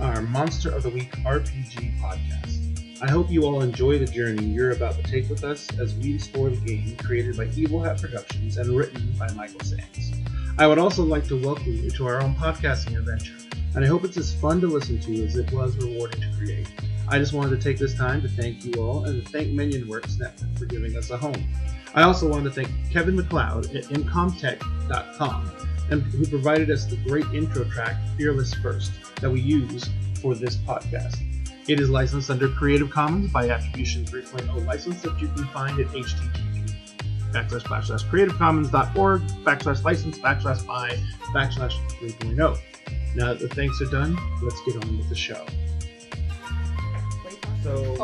our Monster of the Week RPG podcast. I hope you all enjoy the journey you're about to take with us as we explore the game created by Evil Hat Productions and written by Michael Sands. I would also like to welcome you to our own podcasting adventure, and I hope it's as fun to listen to as it was rewarding to create. I just wanted to take this time to thank you all and to thank MinionWorks Network for giving us a home. I also want to thank Kevin McLeod at Incomtech.com and who provided us the great intro track Fearless First that we use for this podcast. It is licensed under Creative Commons by Attribution 3.0 license that you can find at http://creativecommons.org/license/by/3.0. Now that the thanks are done, let's get on with the show. So, if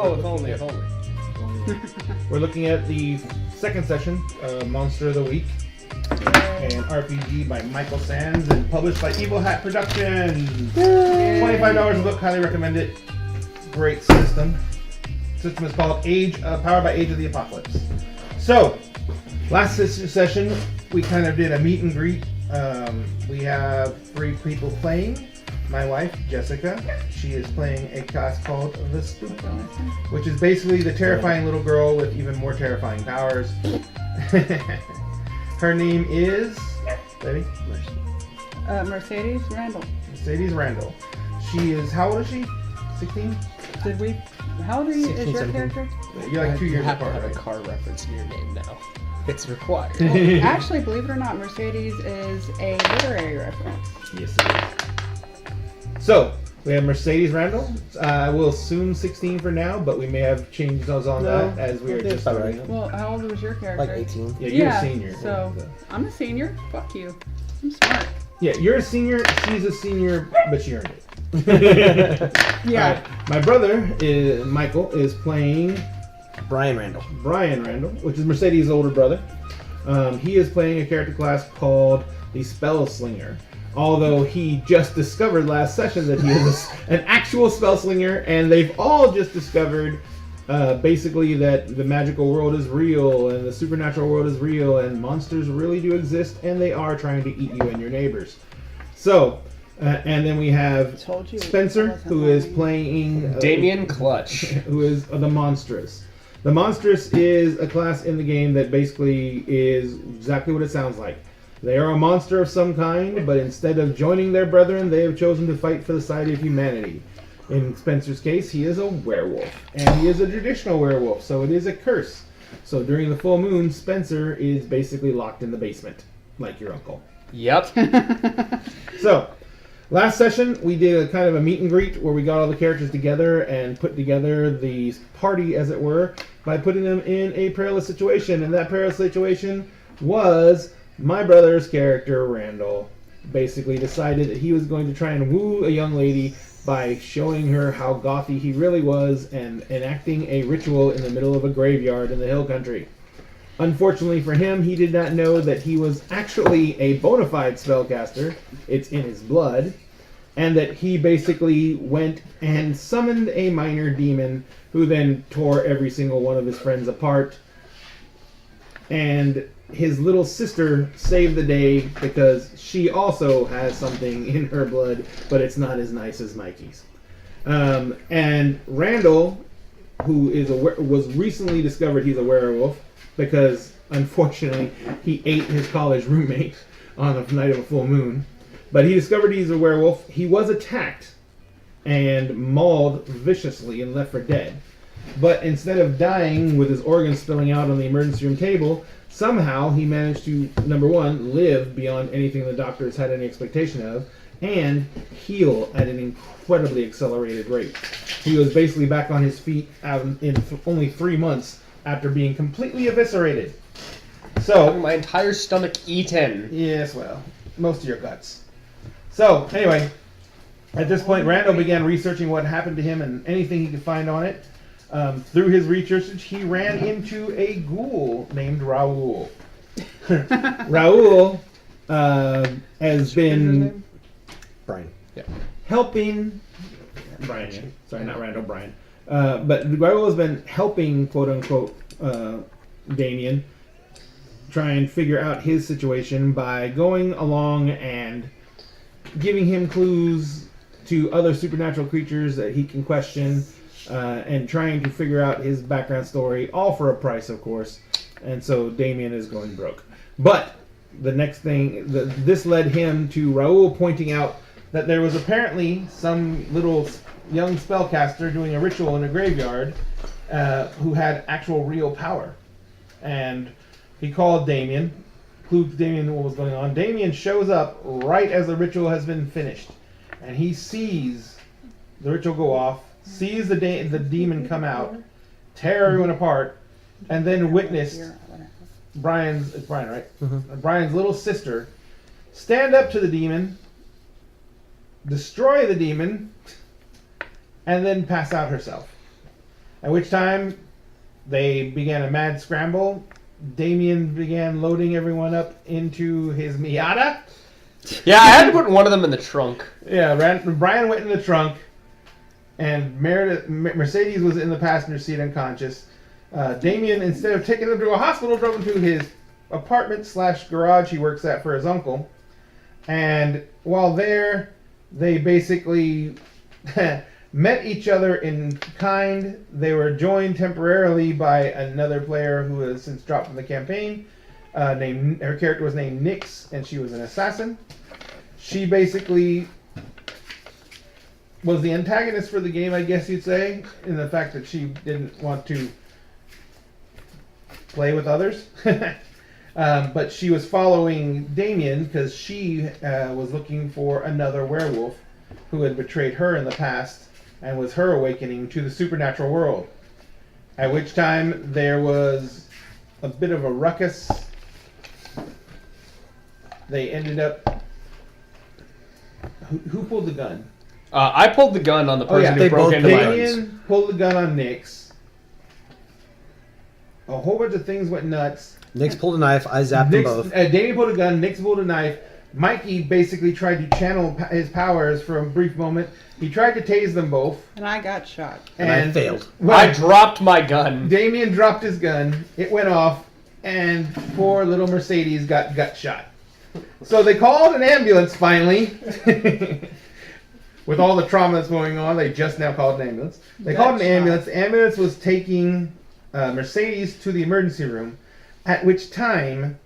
only. We're looking at the second session, Monster of the Week, an RPG by Michael Sands and published by Evil Hat Productions. $25 a book, highly recommend it. Great system. System is called Powered by Age of the Apocalypse. So, last session we kind of did a meet and greet. We have 3 people playing. My wife, Jessica, she is playing a class called the Spook, which is basically the terrifying little girl with even more terrifying powers. Her name is... Ready? Mercedes Randall. Mercedes Randall. She is... How old is she? 16? Did we... How old are you? 16, Is your 17. character? You're like 2 You years have to apart, have a right? car reference in your name now. It's required. Well, actually, believe it or not, Mercedes is a literary reference. Yes, it is. So, we have Mercedes Randall. I will assume 16 for now, but we may have changed those on No, that as we are that's just about starting. right. Well, how old was your character? Like 18. Yeah, you're Yeah, a senior. so- I'm a senior. Fuck you. I'm smart. Yeah, you're a senior. She's a senior, but she earned it. Yeah. Alright, my brother, Michael, is playing Brian Randall. Brian Randall, which is Mercedes' older brother. He is playing a character class called the Spell Slinger. Although he just discovered last session that he is an actual spell slinger, and they've all just discovered basically that the magical world is real and the supernatural world is real and monsters really do exist and they are trying to eat you and your neighbors. So, and then we have Told you. Spencer, who is playing Damien Clutch. who is the Monstrous. The Monstrous is a class in the game that basically is exactly what it sounds like. They are a monster of some kind, but instead of joining their brethren, they have chosen to fight for the side of humanity. In Spencer's case, he is a werewolf, and he is a traditional werewolf, so it is a curse. So during the full moon, Spencer is basically locked in the basement, like your uncle. Yep. So, last session, we did a kind of a meet and greet where we got all the characters together and put together the party, as it were, by putting them in a perilous situation. And that perilous situation was my brother's character, Randall, basically decided that he was going to try and woo a young lady by showing her how gothy he really was and enacting a ritual in the middle of a graveyard in the hill country. Unfortunately for him, he did not know that he was actually a bona fide spellcaster. It's in his blood. And that he basically went and summoned a minor demon who then tore every single one of his friends apart. And his little sister saved the day because she also has something in her blood, but it's not as nice as Mikey's. And Randall, who is was recently discovered he's a werewolf because, unfortunately, he ate his college roommate on the night of a full moon. But he discovered he's a werewolf. He was attacked and mauled viciously and left for dead. But instead of dying with his organs spilling out on the emergency room table, somehow he managed to, number one, live beyond anything the doctors had any expectation of, and heal at an incredibly accelerated rate. He was basically back on his feet in only 3 months after being completely eviscerated. So, My entire stomach eaten. yes, well, most of your guts. So, anyway, at this point, Randall began researching what happened to him and anything he could find on it. Through his research, he ran into a ghoul named Raoul. Raoul has been Brian. Yeah. helping Brian. Yeah. Sorry, not Randall. Brian. But Raoul has been helping, quote unquote, Damien try and figure out his situation by going along and giving him clues to other supernatural creatures that he can question, and trying to figure out his background story, all for a price, of course. And so Damien is going broke. But the next thing, this led him to Raoul pointing out that there was apparently some little young spellcaster doing a ritual in a graveyard who had actual real power. And he called Damien, clued Damien what was going on. Damien shows up right as the ritual has been finished. And he sees the ritual go off, sees the demon come out, tear everyone apart, and then witnessed Brian's, it's Brian, right? Mm-hmm. Brian's little sister stand up to the demon, destroy the demon, and then pass out herself. At which time, they began a mad scramble. Damien began loading everyone up into his Miata. Yeah, I had to put one of them in the trunk. Yeah, Brian went in the trunk, and Mercedes was in the passenger seat unconscious. Damien, instead of taking him to a hospital, drove him to his apartment/garage he works at for his uncle. And while there, they basically met each other in kind. They were joined temporarily by another player who has since dropped from the campaign. Her character was named Nyx, and she was an assassin. She basically was the antagonist for the game, I guess you'd say, in the fact that she didn't want to play with others. But she was following Damien because she was looking for another werewolf who had betrayed her in the past and was her awakening to the supernatural world. At which time there was a bit of a ruckus. They ended up... Who pulled the gun? I pulled the gun on the person who they broke both into my Damien pulled the gun on Nyx. A whole bunch of things went nuts. Nyx pulled a knife. I zapped them both. Damien pulled a gun. Nyx pulled a knife. Mikey basically tried to channel his powers for a brief moment. He tried to tase them both. And I got shot. And I failed. I dropped my gun. Damien dropped his gun. It went off. And poor little Mercedes got gut shot. So they called an ambulance finally. With all the trauma that's going on, they just now called an ambulance. They called an ambulance. The ambulance was taking Mercedes to the emergency room, at which time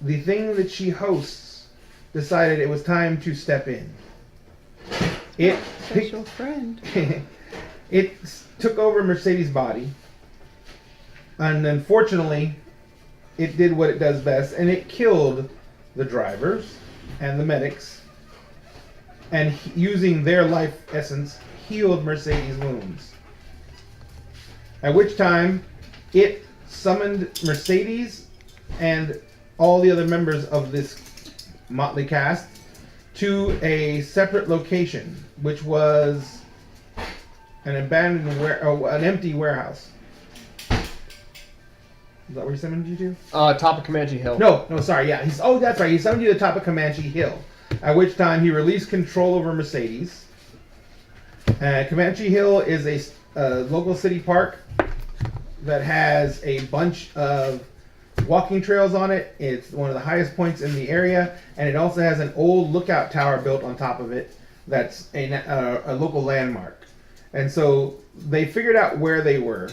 the thing that she hosts decided it was time to step in. Special friend. It took over Mercedes' body, and unfortunately, it did what it does best, and it killed the drivers and the medics, and using their life essence, healed Mercedes' wounds. At which time, it summoned Mercedes and all the other members of this motley cast to a separate location, which was an abandoned, an empty warehouse. Is that where he summoned you to? Top of Comanche Hill. No, sorry, yeah. That's right. He summoned you to the top of Comanche Hill. At which time he released control over Mercedes. Comanche Hill is a local city park that has a bunch of walking trails on it. It's one of the highest points in the area, and it also has an old lookout tower built on top of it that's a local landmark. And so they figured out where they were,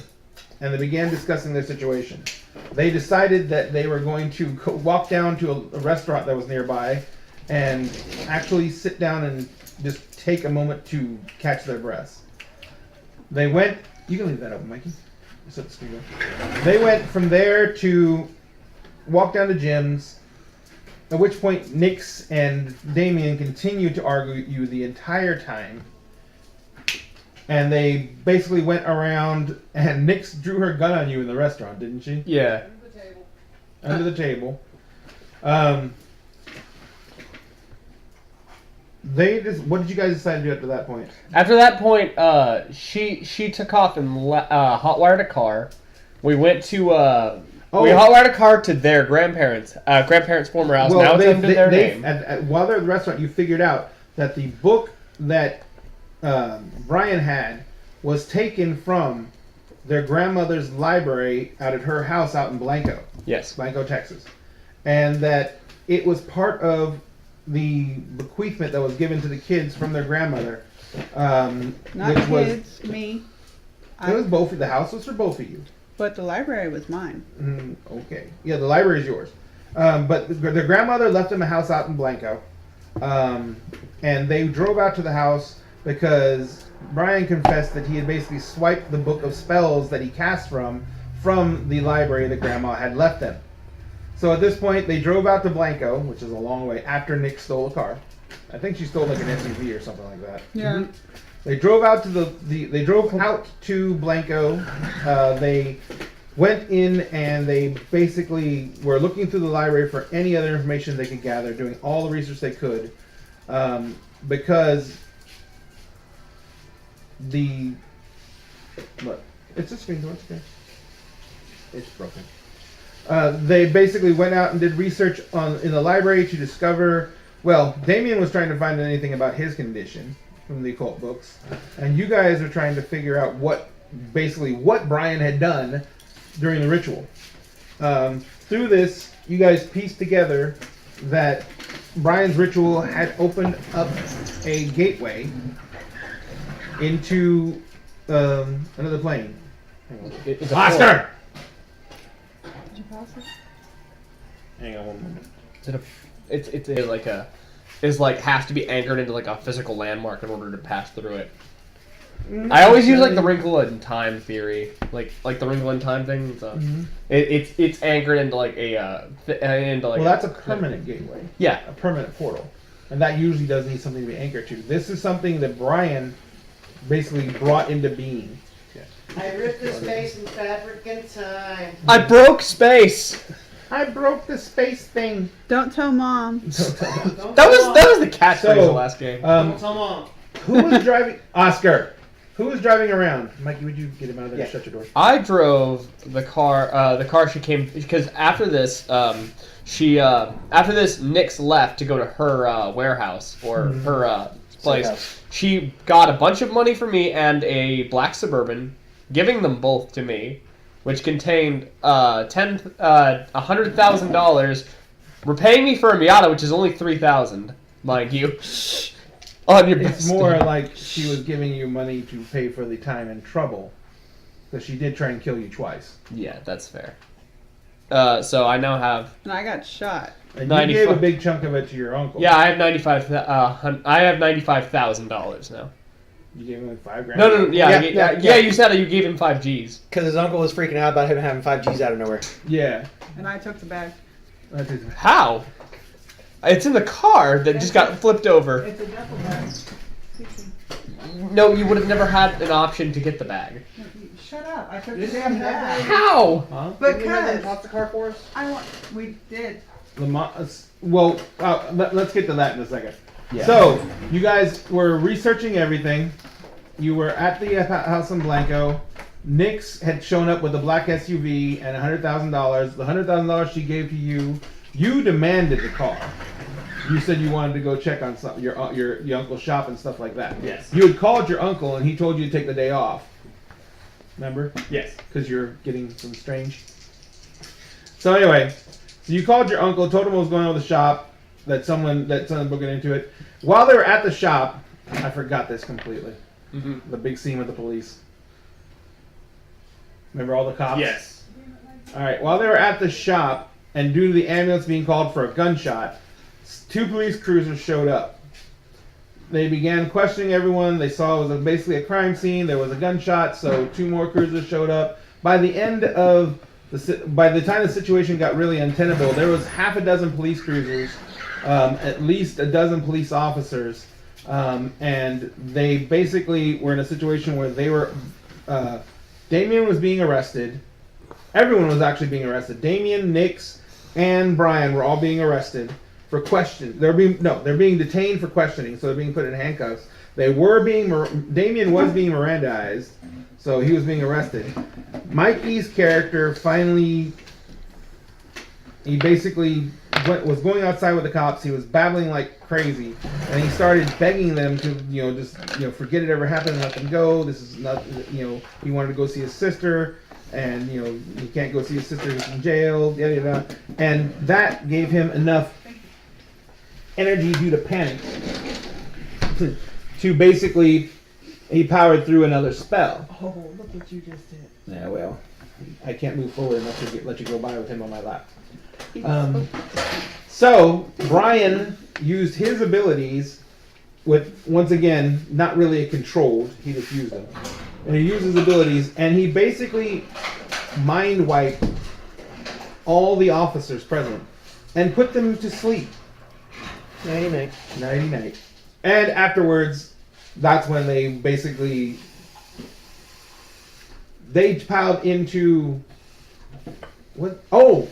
and they began discussing their situation. They decided that they were going to walk down to a restaurant that was nearby and actually sit down and just take a moment to catch their breaths. They went... You can leave that open, Mikey. They went from there to walk down to Jim's, at which point Nyx and Damien continued to argue the entire time. And they basically went around, and Nyx drew her gun on you in the restaurant, didn't she? Yeah. Under the table. What did you guys decide to do after that point? After that point, she took off and hotwired a car. We went to we hotwired a car to their grandparents' former house. Well, now it's under their name. While they're at the restaurant, you figured out that the book that Brian had was taken from their grandmother's library out at her house out in Blanco. Yes. Blanco, Texas. And that it was part of the bequeathment that was given to the kids from their grandmother. Not which was, kids, me. it was both. The house was for both of you. But the library was mine. Okay. Yeah, the library is yours. But their grandmother left them a house out in Blanco. And they drove out to the house because Brian confessed that he had basically swiped the book of spells that he cast from the library that Grandma had left them. So at this point, they drove out to Blanco, which is a long way, after Nick stole a car. I think she stole like an SUV or something like that. Yeah. They drove out to they drove out to Blanco. They went in and they basically were looking through the library for any other information they could gather, doing all the research they could, because look, it's a screen door. It's okay. It's broken. They basically went out and did research in the library to discover. Well, Damien was trying to find anything about his condition from the occult books, and you guys are trying to figure out what Brian had done during the ritual. Through this, you guys pieced together that Brian's ritual had opened up a gateway into another plane. It's a Oscar! Did you pause it? Hang on one moment. It's like has to be anchored into like a physical landmark in order to pass through it. I always use like the wrinkle in time theory, like the wrinkle in time thing. So it's anchored into like Well, that's a permanent gateway. Yeah. A permanent portal, and that usually does need something to be anchored to. This is something that Brian basically brought into being. I ripped the space and fabric and time. I broke space. I broke the space thing. Don't tell Mom. That was the catchphrase of the last game. Don't tell Mom. Who was driving? Oscar. Who was driving around? Mikey, would you get him out of there and shut your door? I drove the car. The car she came because after this, Nix left to go to her warehouse or her place. She got a bunch of money for me and a black Suburban, giving them both to me, which contained $100,000, repaying me for a Miata, which is only $3,000, mind you. On your It's best more day. like she was giving you money to pay for the time and trouble, because she did try and kill you twice. Yeah, that's fair. So I now have. And I got shot. And you gave a big chunk of it to your uncle. Yeah, I have $95,000 now. You gave him like $5,000. No, Yeah. You said that you gave him 5 Gs. Because his uncle was freaking out about him having 5 Gs out of nowhere. Yeah. And I took the bag. That is- How? It's in the car that just got flipped over. It's a duffel bag. No, you would have never had an option to get the bag. Shut up. I took the damn bag. How? Huh? Because Toss the car for us? we did. Well, let's get to that in a second. Yeah. So, you guys were researching everything. You were at the house in Blanco. Nix had shown up with a black SUV and $100,000. The $100,000 she gave to you, you demanded the car. You said you wanted to go check on your uncle's shop and stuff like that. Yes. You had called your uncle and he told you to take the day off. Remember? Yes. Because you're getting some strange. So anyway, so you called your uncle, told him what was going on with the shop, that someone broke into it. While they were at the shop, I forgot this completely. Mm-hmm. The big scene with the police. Remember all the cops? Yes. All right. While they were at the shop, and due to the ambulance being called for a gunshot, 2 police cruisers showed up. They began questioning everyone. They saw it was basically a crime scene. There was a gunshot, so 2 more cruisers showed up. By the time the situation got really untenable, there was half a dozen police cruisers, at least a dozen police officers, and they basically were in a situation where they were. Damien was being arrested. Everyone was actually being arrested. Damien, Nix, and Brian were all being arrested for questioning. They're being detained for questioning, so they're being put in handcuffs. Damien was being Mirandized, so he was being arrested. Mikey's character finally, he basically was going outside with the cops. He was babbling like crazy, and he started begging them to, just forget it ever happened and let them go. This is not, he wanted to go see his sister, and he can't go see his sister who's in jail, yada yada. And that gave him enough energy due to panic to basically he powered through another spell. Oh, look what you just did. Yeah, well, I can't move forward unless you let you go by with him on my lap. So Brian used his abilities with, once again, not really controlled. He just used them, and he used his abilities, and he basically mind wiped all the officers present and put them to sleep. Nighty night. Nighty night. And afterwards, that's when they basically piled into what? Oh,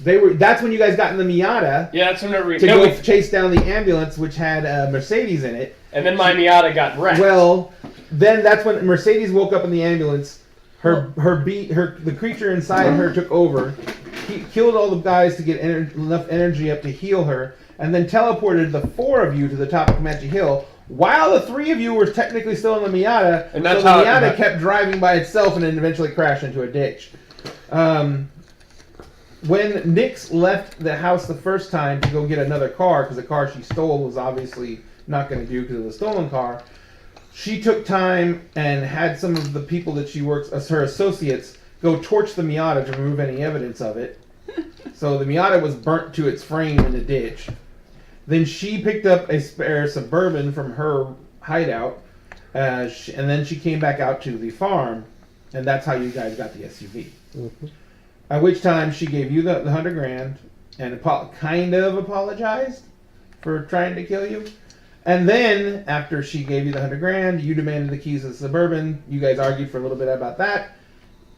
they were. That's when you guys got in the Miata Yeah, that's whenever to go chase down the ambulance, which had a Mercedes in it. and then my Miata got wrecked. Well, then that's when Mercedes woke up in the ambulance. The creature inside her took over. He killed all the guys to get enough energy up to heal her, and then teleported the 4 of you to the top of Comanche Hill, while the 3 of you were technically still in the Miata. And that's so the how Miata kept driving by itself and then eventually crashed into a ditch. When Nix left the house the first time to go get another car, because the car she stole was obviously not going to do because it was a stolen car, she took time and had some of the people that she works as her associates go torch the Miata to remove any evidence of it. So the Miata was burnt to its frame in the ditch. Then she picked up a spare Suburban from her hideout, and then she came back out to the farm, and that's how you guys got the SUV. Mm-hmm. At which time she gave you the $100,000 and kind of apologized for trying to kill you. And then after she gave you the $100,000, you demanded the keys to the Suburban. You guys argued for a little bit about that.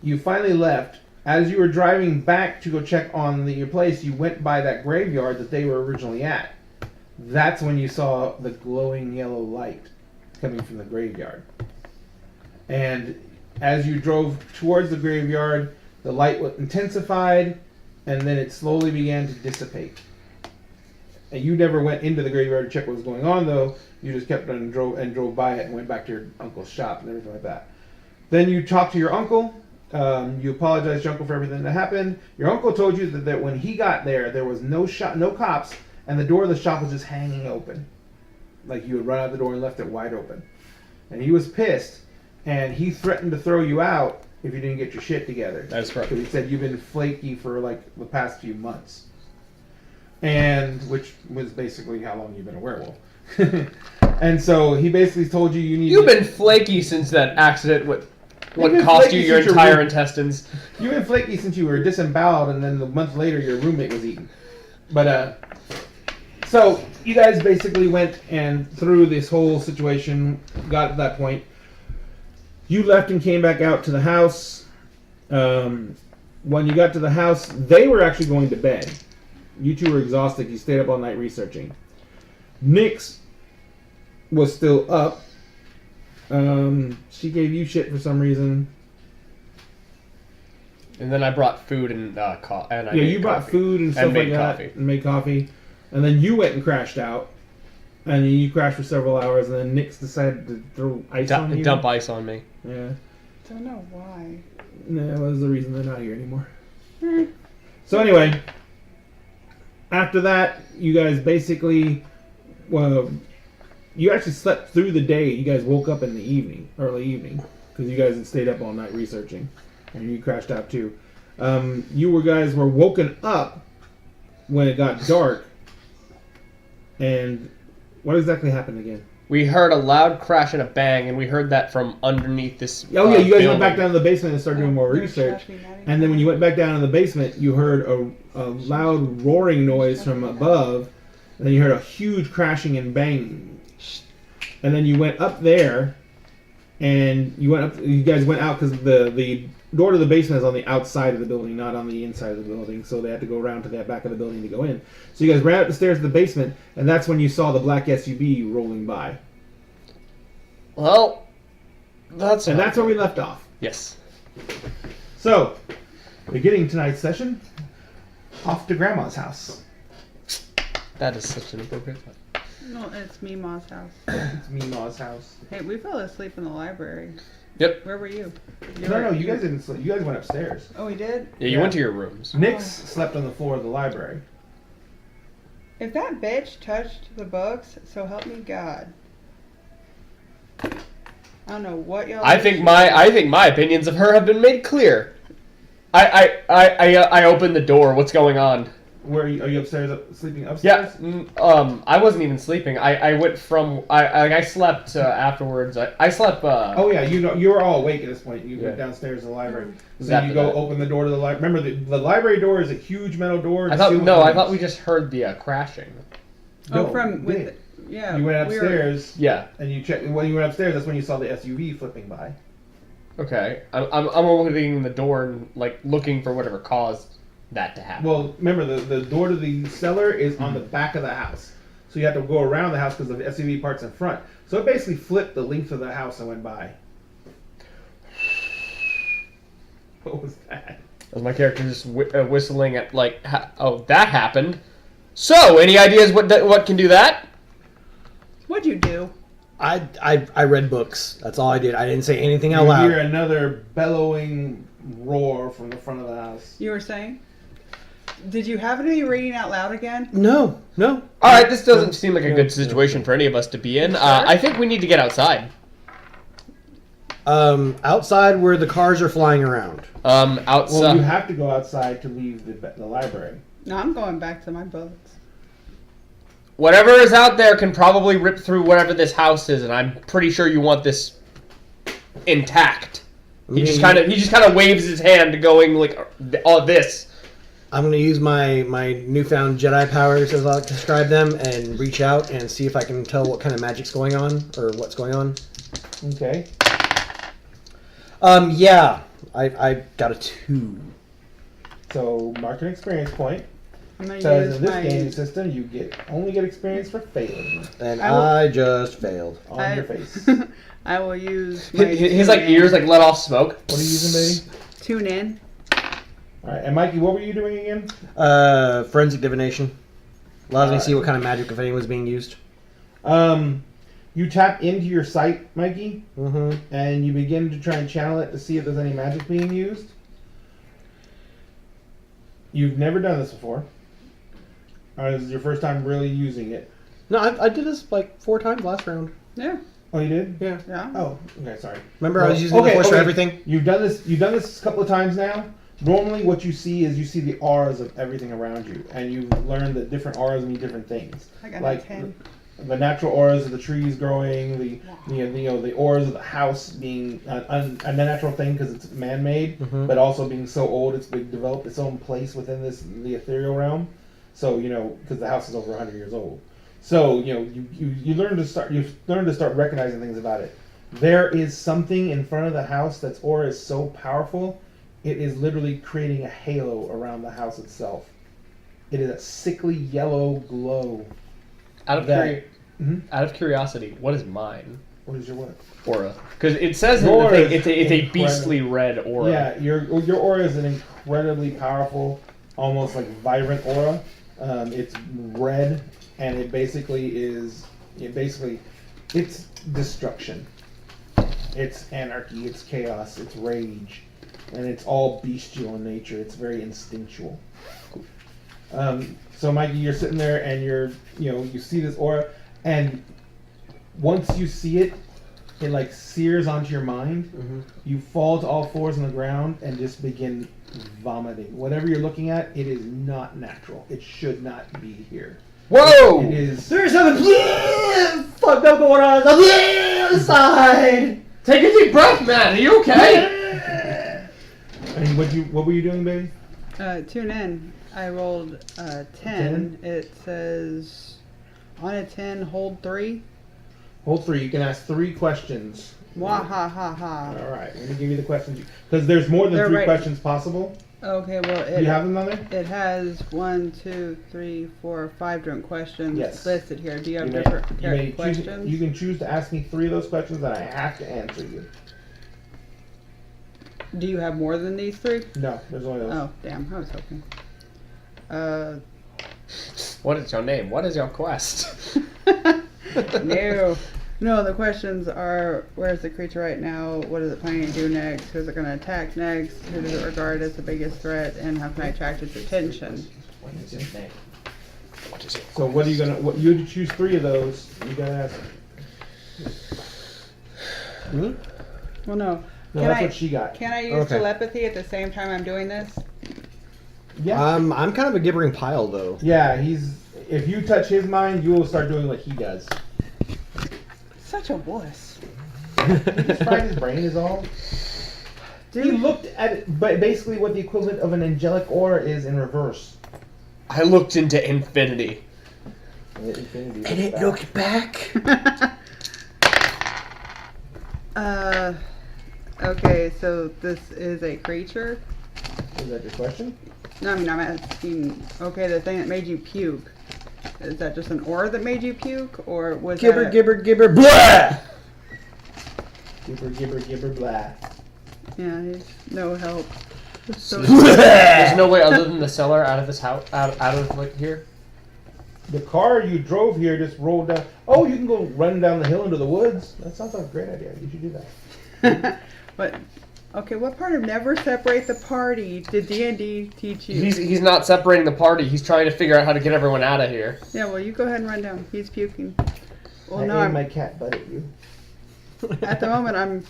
You finally left. As you were driving back to go check on your place, you went by that graveyard that they were originally at. That's when you saw the glowing yellow light coming from the graveyard. And as you drove towards the graveyard, the light was intensified, and then it slowly began to dissipate. And you never went into the graveyard to check what was going on, though. You just kept on and drove by it and went back to your uncle's shop and everything like that. Then you talked to your uncle. You apologized to your uncle for everything that happened. Your uncle told you that when he got there was no cops, and the door of the shop was just hanging open. Like you had run out the door and left it wide open. And he was pissed, and he threatened to throw you out if you didn't get your shit together. That's correct. Because he said you've been flaky for like the past few months. And which was basically how long you've been a werewolf. And so he basically told you need. You've been flaky since that accident with what been cost you flaky your since your entire room- intestines. You've been flaky since you were disemboweled, and then a month later your roommate was eaten. But so you guys basically went and through this whole situation, got to that point. You left and came back out to the house. When you got to the house, they were actually going to bed. You two were exhausted. You stayed up all night researching. Nix was still up. She gave you shit for some reason. And then I brought food and coffee. Yeah, you brought food and stuff like made that. coffee. And made coffee. And then you went and crashed out. And then you crashed for several hours. And then Nix decided to throw ice on you. Dump ice on me. Yeah. Don't know why. That was the reason they're not here anymore. So anyway, after that, you guys basically, well, you actually slept through the day. You guys woke up in the evening, early evening, because you guys had stayed up all night researching, and you crashed out too. You guys were woken up when it got dark, and what exactly happened again? We heard a loud crash and a bang, and we heard that from underneath this. Oh yeah, you guys building. went back down to the basement and started doing more They're research. slapping at And then when you went back down in the basement, you heard a loud roaring noise from above, and then you heard a huge crashing and banging. And then you went up there, and you guys went out because the door to the basement is on the outside of the building, not on the inside of the building, so they had to go around to the back of the building to go in. So you guys ran up the stairs to the basement, and that's when you saw the black SUV rolling by. Well, that's where we left off. Yes. So, beginning tonight's session, off to Grandma's house. That is such an appropriate thought. No, it's Mima's house. It's Mima's house. Hey, we fell asleep in the library. Yep. Where were you? No, you guys didn't sleep. You guys went upstairs. Oh, we did? Yeah, you Yeah. went to your rooms. Nix slept on the floor of the library. If that bitch touched the books, so help me God. I don't know what y'all. I think my opinions of her have been made clear. I opened the door. What's going on? Where are you upstairs? Sleeping Yeah. upstairs? I wasn't even sleeping. I went from I slept afterwards. I slept. Oh yeah, you were all awake at this point. You went Yeah. downstairs to the library. So After you go that. open the door to the library. Remember the library door is a huge metal door. I sealed with thought rings. we just heard the crashing. Oh, No, from you with didn't. yeah. You went we were- upstairs Yeah. and you checked. When you went upstairs, that's when you saw the SUV flipping by. Okay. I'm opening the door and like looking for whatever caused that to happen. Well, remember the door to the cellar is on the back of the house, so you have to go around the house because the SUV part's in front. So it basically flipped the length of the house and went by. What was that? As my character just whistling at like, oh, that happened. So, any ideas what can do that? What'd you do? I read books. That's all I did. I didn't say anything out You loud. hear another bellowing roar from the front of the house. You were saying? Did you have any reading out loud again? No. All right, this doesn't seem like a good situation for any of us to be in. I think we need to get outside. Outside where the cars are flying around. Outside. Well, you have to go outside to leave the library. No, I'm going back to my books. Whatever is out there can probably rip through whatever this house is, and I'm pretty sure you want this intact. He just kind of waves his hand, going like, "All this." I'm going to use my newfound Jedi powers, as I like to describe them, and reach out and see if I can tell what kind of magic's going on, or what's going on. Okay. Yeah. I got a 2. So mark an experience point. I'm gonna Because use in this my. gaming system, you only get experience for failing And I will- I just failed. on your face. I will use my His like tune ears in. like let off smoke. What are you using, baby? Tune in. All right, and Mikey, what were you doing again? Forensic divination. Allows me to see what kind of magic, if any, was being used. You tap into your sight, Mikey, Mm-hmm. and you begin to try and channel it to see if there's any magic being used. You've never done this before. This is your first time really using it. No, I did this like 4 times last round. Yeah. Oh, you did? Yeah. Yeah. Oh, okay, sorry. Remember, I was using the force for everything. You've done this a couple of times now. Normally, what you see is you see the auras of everything around you, and you've learned that different auras mean different things. I got Like a 10. the natural auras of the trees growing, the auras of the house being a natural thing because it's man-made, Mhm. but also being so old it's developed its own place within the ethereal realm. So because the house is over 100 years old, so you learn to start recognizing things about it. There is something in front of the house that's aura is so powerful, it is literally creating a halo around the house itself. It is a sickly yellow glow. Out of That- Mhm. out of curiosity, what is mine? What is your what? Aura, because it says in Your the thing is it's a incredible. beastly red aura. Yeah, your aura is an incredibly powerful, almost like vibrant aura. It's red, and it basically it's destruction. It's anarchy. It's chaos. It's rage, and it's all bestial in nature. It's very instinctual. So Mikey, you're sitting there, and you see this aura, and once you see it, it like sears onto your mind. Mm-hmm. You fall to all fours on the ground and just begin vomiting. Whatever you're looking at, it is not natural. It should not be here. Whoa! It is. There's something fucked up going on the other side. Take a deep breath, man. Are you okay? And what were you doing, baby? Tune in. I rolled 10. It says on a 10, hold 3. Hold 3. You can ask 3 questions. Wah ha ha ha. All right. Let me give you the questions because there's more than They're 3 right. questions possible. Okay, well Do you have them on there? it has 1, 2, 3, 4, 5 different questions Yes. listed here. Do you have You may- different you may questions? you can choose to ask me 3 of those questions, and I have to answer you. Do you have more than these 3? No, there's only those. Oh, damn. I was hoping. What is your name? What is your quest? No. No, the questions are, where's the creature right now? What is it planning to do next? Who's it going to attack next? Who does it regard as the biggest threat? And how can I attract its attention? What is your name? What matches here. So what are you gonna? What you had to choose 3 of those? You gotta ask. Me? Well, no. No, Can that's I- what she got. Can I use Okay. telepathy at the same time I'm doing this? Yeah. I'm kind of a gibbering pile though. Yeah, he's. If you touch his mind, you will start doing what he does. Such a wuss. He just fried his brain is all. He looked at it, but basically what the equivalent of an angelic aura is in reverse. I looked into infinity. Infinity And it looked back. Okay, so this is a creature? Is that your question? No, I mean, I'm asking, okay, the thing that made you puke. Is that just an aura that made you puke? Or was Gibber, that... gibber, gibber, blah! Gibber, gibber, gibber, blah. Yeah, he's no help. So, There's no way other than the cellar out of this house, out of like here. The car you drove here just rolled down. Oh, you can go run down the hill into the woods. That sounds like a great idea. You should do that. but, okay, what part of never separate the party did D&D teach you? He's not separating the party. He's trying to figure out how to get everyone out of here. Yeah, well, you go ahead and run down. He's puking. Well, I no, aimed I'm, my cat butt at you. at the moment,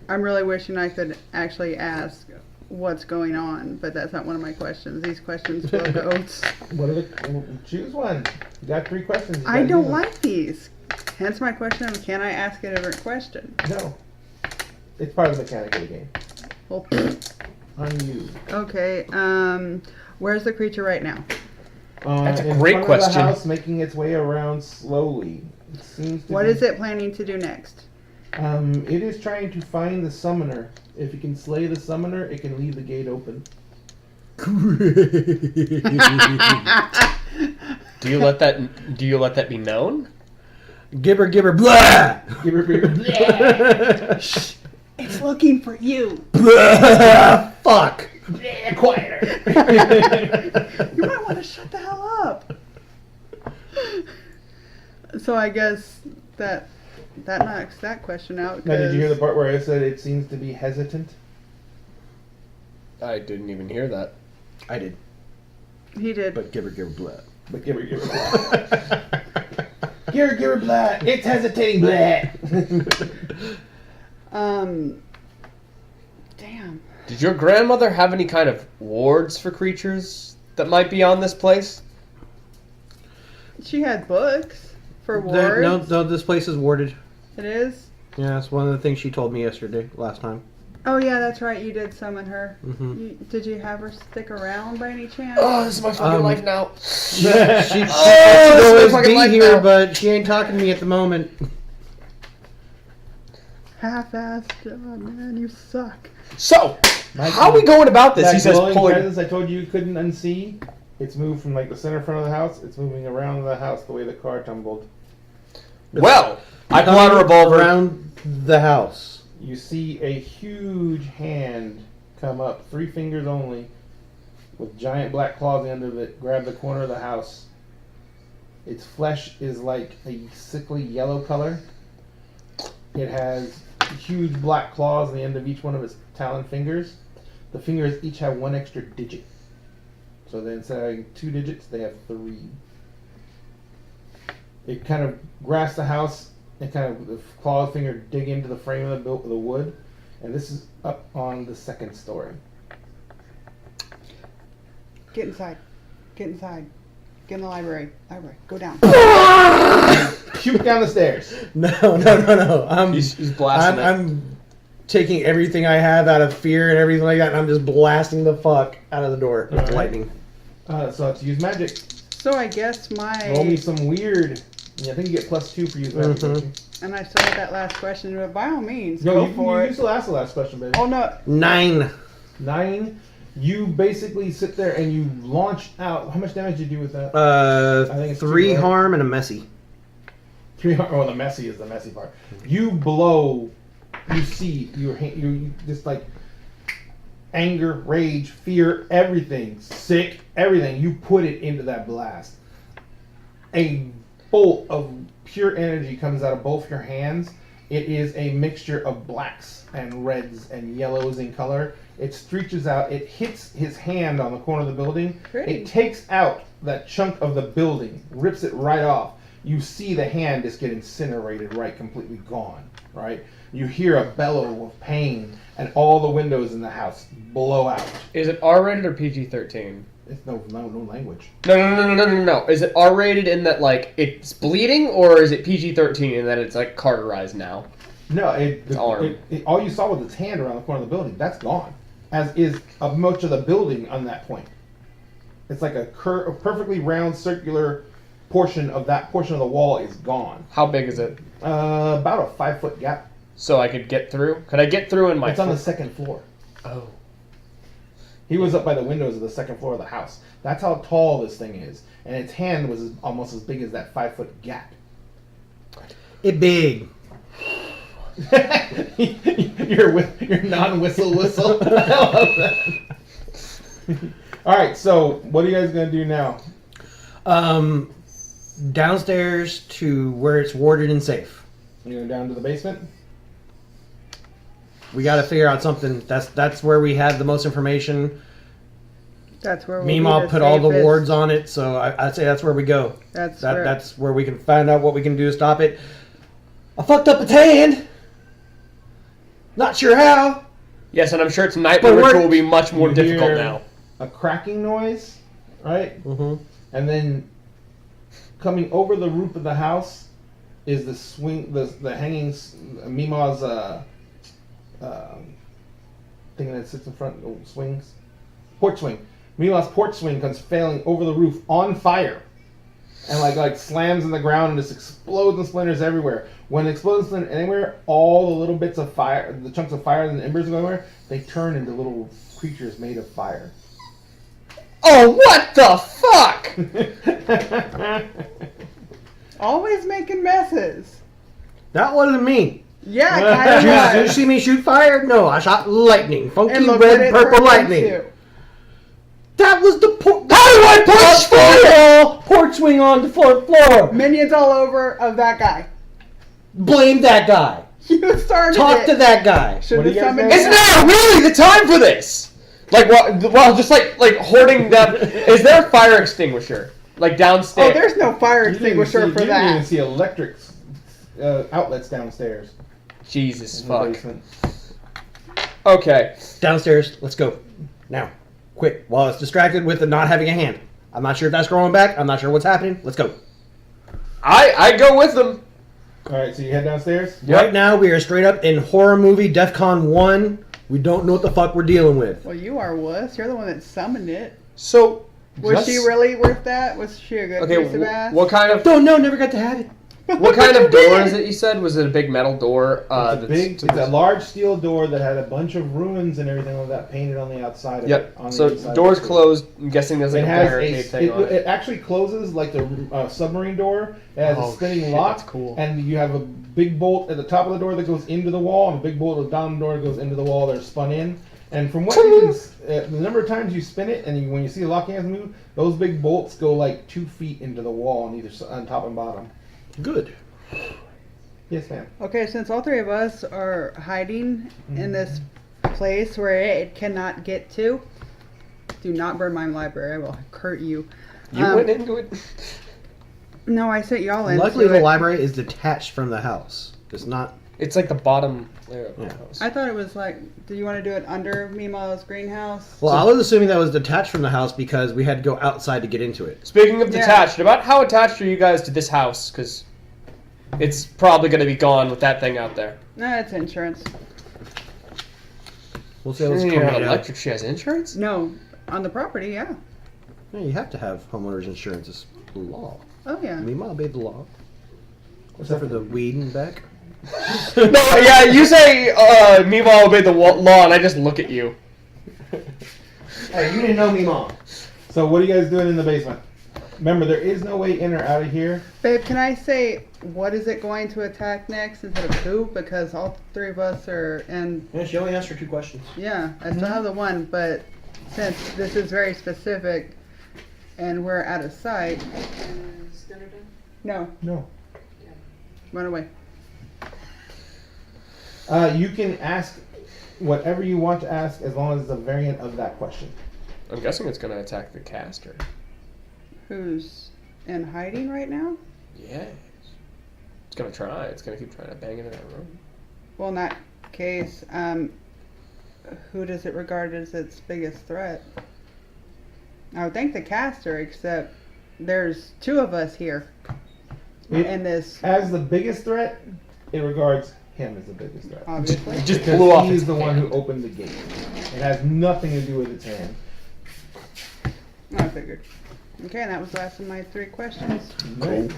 I'm really wishing I could actually ask what's going on, but that's not one of my questions. These questions float oats. What are the? Choose one. You got 3 questions. You I gotta don't do them. like these. Hence my question of, can I ask a different question? No. It's part of the mechanic of the game. Well, On you. okay, where's the creature right now? That's a in great front question. Of the house, making its way around slowly. It seems to What be, is it planning to do next? It is trying to find the summoner. If it can slay the summoner, it can leave the gate open. Do you let that be known? Gibber, gibber, blah! Gibber, gibber, blah. It's looking for you. Blah! Fuck! Quieter. You might want to shut the hell up. So I guess that knocks that question out. Now, did you hear the 'cause- part where I said it seems to be hesitant? I didn't even hear that. I did, He did. but gibber, gibber, blah. But gibber, gibber, blah. Gibber, gibber, blah. It's hesitating, blah. Damn. Did your grandmother have any kind of wards for creatures that might be on this place? She had books for wards. No, this place is warded. It is? Yeah, that's one of the things she told me last time. Oh, yeah, that's right. You did summon her. Mm-hmm. Did you have her stick around by any chance? Oh, this is my fucking life now. She this is should my always fucking be life here, now. but she ain't talking to me at the moment. Half-assed. God, man, you suck. So, Mike, how are we going about this? That He says glowing pulling. presence I told you couldn't unsee. It's moved from like the center front of the house. It's moving around the house the way the car tumbled. Well, I pull out a revolver. around the house. You see a huge hand come up, 3 fingers only, with giant black claws at the end of it, grab the corner of the house. Its flesh is like a sickly yellow color. It has huge black claws at the end of each one of its talon fingers. The fingers each have 1 extra digit. So then instead of having 2 digits, they have 3. It kind of grasps the house and kind of the claw finger dig into the frame of the wood, and this is up on the 2nd story. Get inside. Get inside. Get in the library. Library. Go down. Shoot down the stairs. No. He's blasting it. I'm taking everything I have out of fear and everything like that, and I'm just blasting the fuck out of the door with Alright. lightning. So let's use magic. So I guess Roll me some weird. Yeah, I think you get +2 for use magic. don't you? And I still have that last question, but by all means, No, go you for it. still ask the last question, baby. Oh, no. 9. 9. You basically sit there and you launch out. How much damage did you do with that? I think it's 3 2, right? harm and a messy. 3. Oh, the messy is the messy part. You blow. You see you just like anger, rage, fear, everything, sick, everything. You put it into that blast. A bolt of pure energy comes out of both your hands, It is a mixture of blacks and reds and yellows in color. It stretches out. It hits his hand on the corner of the building. Pretty. It takes out that chunk of the building, rips it right off. You see the hand just get incinerated, right, completely gone, right? You hear a bellow of pain, and all the windows in the house blow out. Is it R-rated or PG-13? It's no language. No. Is it R-rated in that like it's bleeding, or is it PG-13 in that it's like cauterized now? No, arm. all you saw was its hand around the corner of the building. That's gone, as is much of the building on that point. It's like a perfectly round circular portion of the wall is gone. How big is it? About a 5-foot gap. So I could get through? Could I get through in my... It's on the second floor. Oh. He was up by the windows of the second floor of the house. That's how tall this thing is. And its hand was almost as big as that 5-foot gap. It big. your non-whistle whistle. I love that. All right, so what are you guys going to do now? Downstairs to where it's warded and safe. You go down to the basement? We got to figure out something. That's where we had the most information. That's where we'll be Meemaw the put all the safest. wards on it, so I'd say that's where we go. That's where we can find out what we can do to stop it. I fucked up its hand. Not sure how. Yes, and I'm sure its nightmare But ritual will be much more You difficult hear now. A cracking noise, right? Mm-hmm. And then coming over the roof of the house is the swing, the hanging Meemaw's thing that sits in front, swings, porch swing. Meemaw's porch swing comes failing over the roof on fire, and like slams in the ground and just explodes and splinters everywhere. When it explodes and splinters anywhere, all the little bits of fire, the chunks of fire and the embers go everywhere, they turn into little creatures made of fire. Oh, what the fuck? Always making messes. That wasn't me. Yeah, Did kind you, of did you was. see me shoot fire? No, I shot lightning. Funky And look what red, it purple turned lightning. into. That was the How do I punch fire? porch swing on the fourth floor. Minions all over of that guy. Blame that guy. You started Talk it. to that guy. Should What do have you guys summoned do? Is him. now really the time for this? Like, well, just like hoarding them. Is there a fire extinguisher? Like Oh, downstairs? there's no fire extinguisher for You didn't even that. see electric outlets downstairs. Jesus in the fuck. basement. Okay. Downstairs. Let's go. Now. Quick. While it's distracted with the not having a hand. I'm not sure if that's growing back. I'm not sure what's happening. Let's go. I go with them. All right, so you head downstairs. Yep. Right now, we are straight up in horror movie DEFCON 1. We don't know what the fuck we're dealing with. Well, you are wuss. You're the one that summoned it. So. Was she really worth that? Was she a good Okay, piece of ass? what kind of Don't know. Never got to have it. what kind of door is it? You said was it a big metal door? It's a large steel door that had a bunch of ruins and everything like that painted on the outside of it. Yep. On the So inside doors of it. closed. I'm guessing there's like It a has barricade thing on it. it actually closes like the submarine door. It has Oh, a spinning shit, lock, that's cool. and you have a big bolt at the top of the door that goes into the wall, and a big bolt at the bottom of the door that goes into the wall. They're spun in, and from what you can, the number of times you spin it, and when you see the locking hands move, those big bolts go like 2 feet into the wall on on top and bottom. Good. Yes, ma'am. Okay, since all three of us are hiding in this place where it cannot get to, do not burn my library. I will hurt you. You went into it. No, I sent y'all into Luckily, it. the library is detached from the house. It's not. It's like the bottom layer of the Yeah. house. I thought it was like, do you want to do it under Meemaw's greenhouse? Well, I was assuming that was detached from the house because we had to go outside to get into it. Speaking of Yeah. detached, about how attached are you guys to this house? Because it's probably going to be gone with that thing out there. No, it's insurance. We'll see how this You're comes out. electric. She has insurance. No, on the property, yeah. Yeah, you have to have homeowners insurance. It's the law. Oh, yeah. Meemaw obeyed the law. Except for the weed in the back. No, yeah, you say Meemaw obeyed the law, and I just look at you. Hey, you didn't know Meemaw. So what are you guys doing in the basement? Remember, there is no way in or out of here. Babe, can I say, what is it going to attack next instead of who? Because all three of us are, and Yeah, she only asked her 2 questions. yeah, I still have the one, but since this is very specific and we're out of sight, Is dinner done? no, No. run away. You can ask whatever you want to ask as long as it's a variant of that question. I'm guessing it's gonna attack the caster. Who's in hiding right now? Yeah. It's gonna try. It's gonna keep trying to bang into that room. Well, in that case, who does it regard as its biggest threat? I would think the caster, except there's two of us here. And this, As the biggest threat, it regards him as the biggest threat. obviously. Just Because blew off he's its the one hand. who opened the gate. It has nothing to do with its hand. I figured. Okay, and that was the last of my 3 questions. Cool.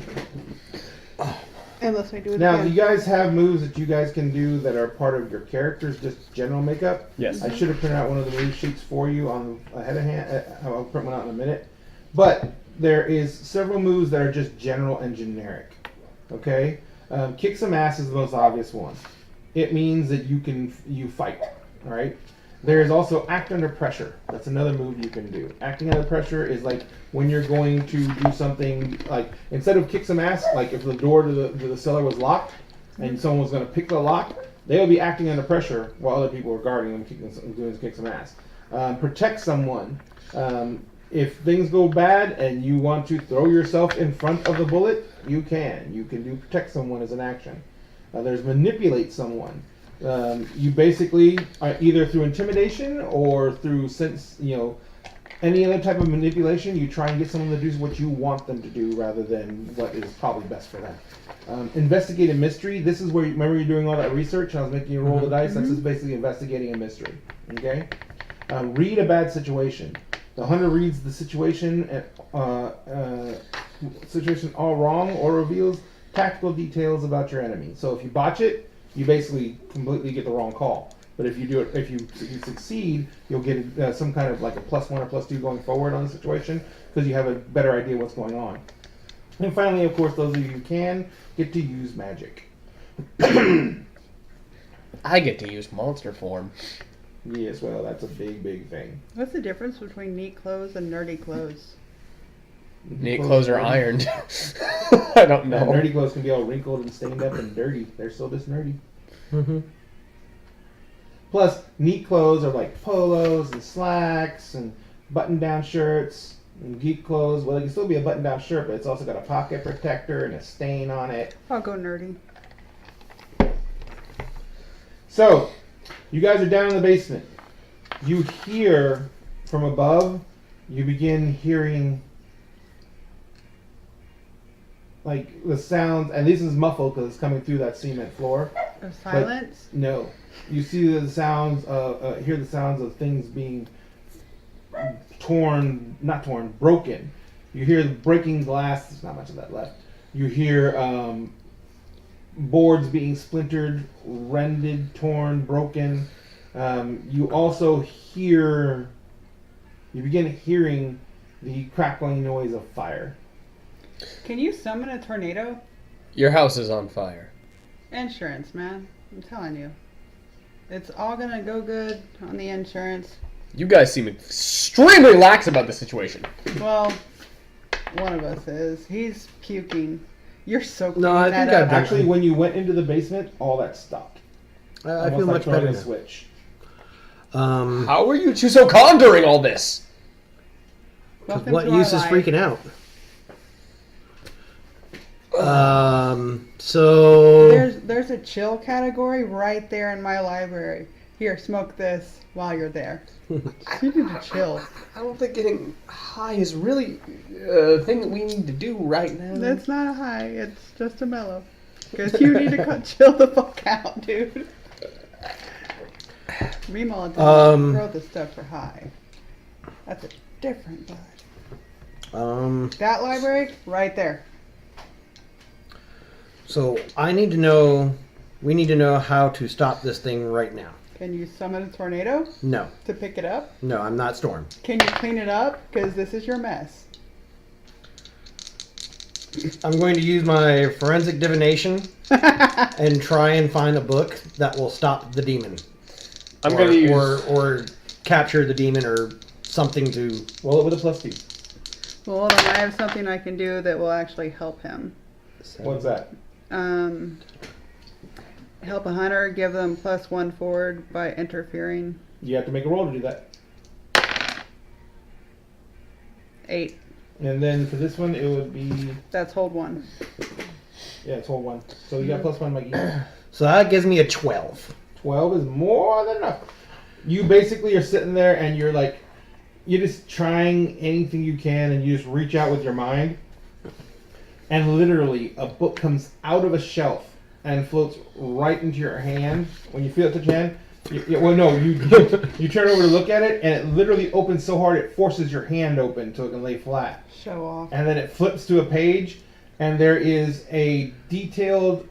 Unless I do it Now, again. you guys have moves that you guys can do that are part of your character's just general makeup. Yes. I should have printed out one of the move sheets for you on ahead of hand. I'll print one out in a minute. But there is several moves that are just general and generic. Okay, kick some ass is the most obvious one. It means that you fight. All right. There is also act under pressure. That's another move you can do. Acting under pressure is like when you're going to do something like instead of kick some ass, like if the door to the cellar was locked and someone was going to pick the lock, they would be acting under pressure while other people were guarding them, doing kick some ass. Protect someone. If things go bad and you want to throw yourself in front of the bullet, you can. You can do protect someone as an action. There's manipulate someone. You basically either through intimidation or through any other type of manipulation, you try and get someone to do what you want them to do rather than what is probably best for them. Investigate a mystery. This is where remember you're doing all that research and I was making you roll the dice. That's just basically investigating a mystery. Okay. Read a bad situation. The hunter reads the situation all wrong or reveals tactical details about your enemy. So if you botch it, you basically completely get the wrong call. But if you do it, if you succeed, you'll get some kind of like a +1 or +2 going forward on the situation because you have a better idea what's going on. And finally, of course, those of you who can get to use magic. I get to use monster form. Yes, well, that's a big thing. What's the difference between neat clothes and nerdy clothes? Neat clothes are ironed. I don't know. Nerdy clothes can be all wrinkled and stained up and dirty. They're still just nerdy. Mm-hmm. Plus, neat clothes are like polos and slacks and button-down shirts. And geek clothes, well, it can still be a button-down shirt, but it's also got a pocket protector and a stain on it. I'll go nerdy. So, you guys are down in the basement. You hear from above, you begin hearing like the sounds, and this is muffled because it's coming through that cement floor. Of silence? No. You see the sounds of, hear the sounds of things being broken. You hear breaking glass, there's not much of that left. You hear boards being splintered, rended, torn, broken. You also you begin hearing the crackling noise of fire. Can you summon a tornado? Your house is on fire. Insurance, man. I'm telling you. It's all gonna go good on the insurance. You guys seem extremely lax about the situation. Well, one of us is. He's puking. You're so clean No, I that think I've up. done- Actually, when you went into the basement, all that stopped. I Almost feel like much throwing better a now. switch. How are you two so calm during all this? Welcome What to our use is life. freaking out? So There's a chill category right there in my library. Here, smoke this while you're there. You need to chill. I don't think getting high is really a thing that we need to do right now. That's not a high. It's just a mellow. Because you need to chill the fuck out, dude. Meemaw doesn't throw the stuff for high. That's a different bud. That library, right there. So I need to know. We need to know how to stop this thing right now. Can you summon a tornado No, to pick it up? no, I'm not Storm. Can you clean it up? Because this is your mess. I'm going to use my forensic divination and try and find a book that will stop the demon. I'm going to use... or capture the demon or something to. Roll it with a +2. Well, hold on. I have something I can do that will actually help him. What's that? help a hunter, give them +1 forward by interfering. You have to make a roll to do that. 8. And then for this one, it would be That's hold 1. yeah, it's hold 1. So you got +1, Mikey. So that gives me a 12. 12 is more than enough. You basically are sitting there and you're like, you're just trying anything you can, and you just reach out with your mind, and literally a book comes out of a shelf and floats right into your hand. When you feel it touch your hand, you turn over to look at it, and it literally opens so hard it forces your hand open so it can lay flat. Show off. And then it flips to a page, and there is a detailed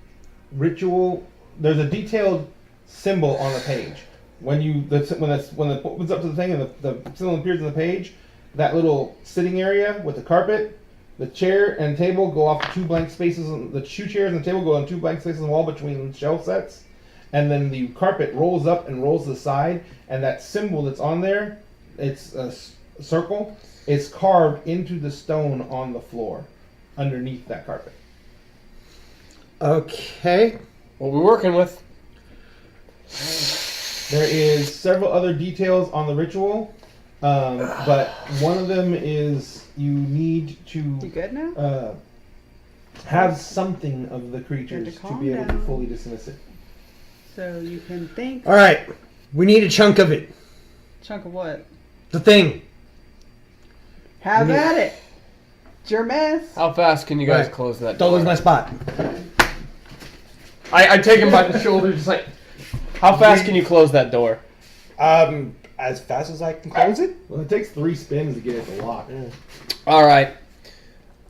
ritual. There's a detailed symbol on the page. When it opens up to the thing and the symbol appears on the page, that little sitting area with the carpet, the chair and table go off 2 blank spaces. The 2 chairs and the table go on 2 blank spaces on the wall between shelf sets, and then the carpet rolls up and rolls to the side, and that symbol that's on there, it's a circle, is carved into the stone on the floor underneath that carpet. Okay. What we working with? There is several other details on the ritual, but one of them is you need You to good now? have something of the creatures Good to to calm be able to down. fully dismiss it. So you can think. All right. We need a chunk of it. Chunk of what? The thing. Have We need- at it. It's your mess. How fast can you guys Right. close that Don't door? lose my spot. I take him by the shoulder, just like, how fast can you close that door? As fast as I can close it. Well, it takes 3 spins to get it to lock. All right,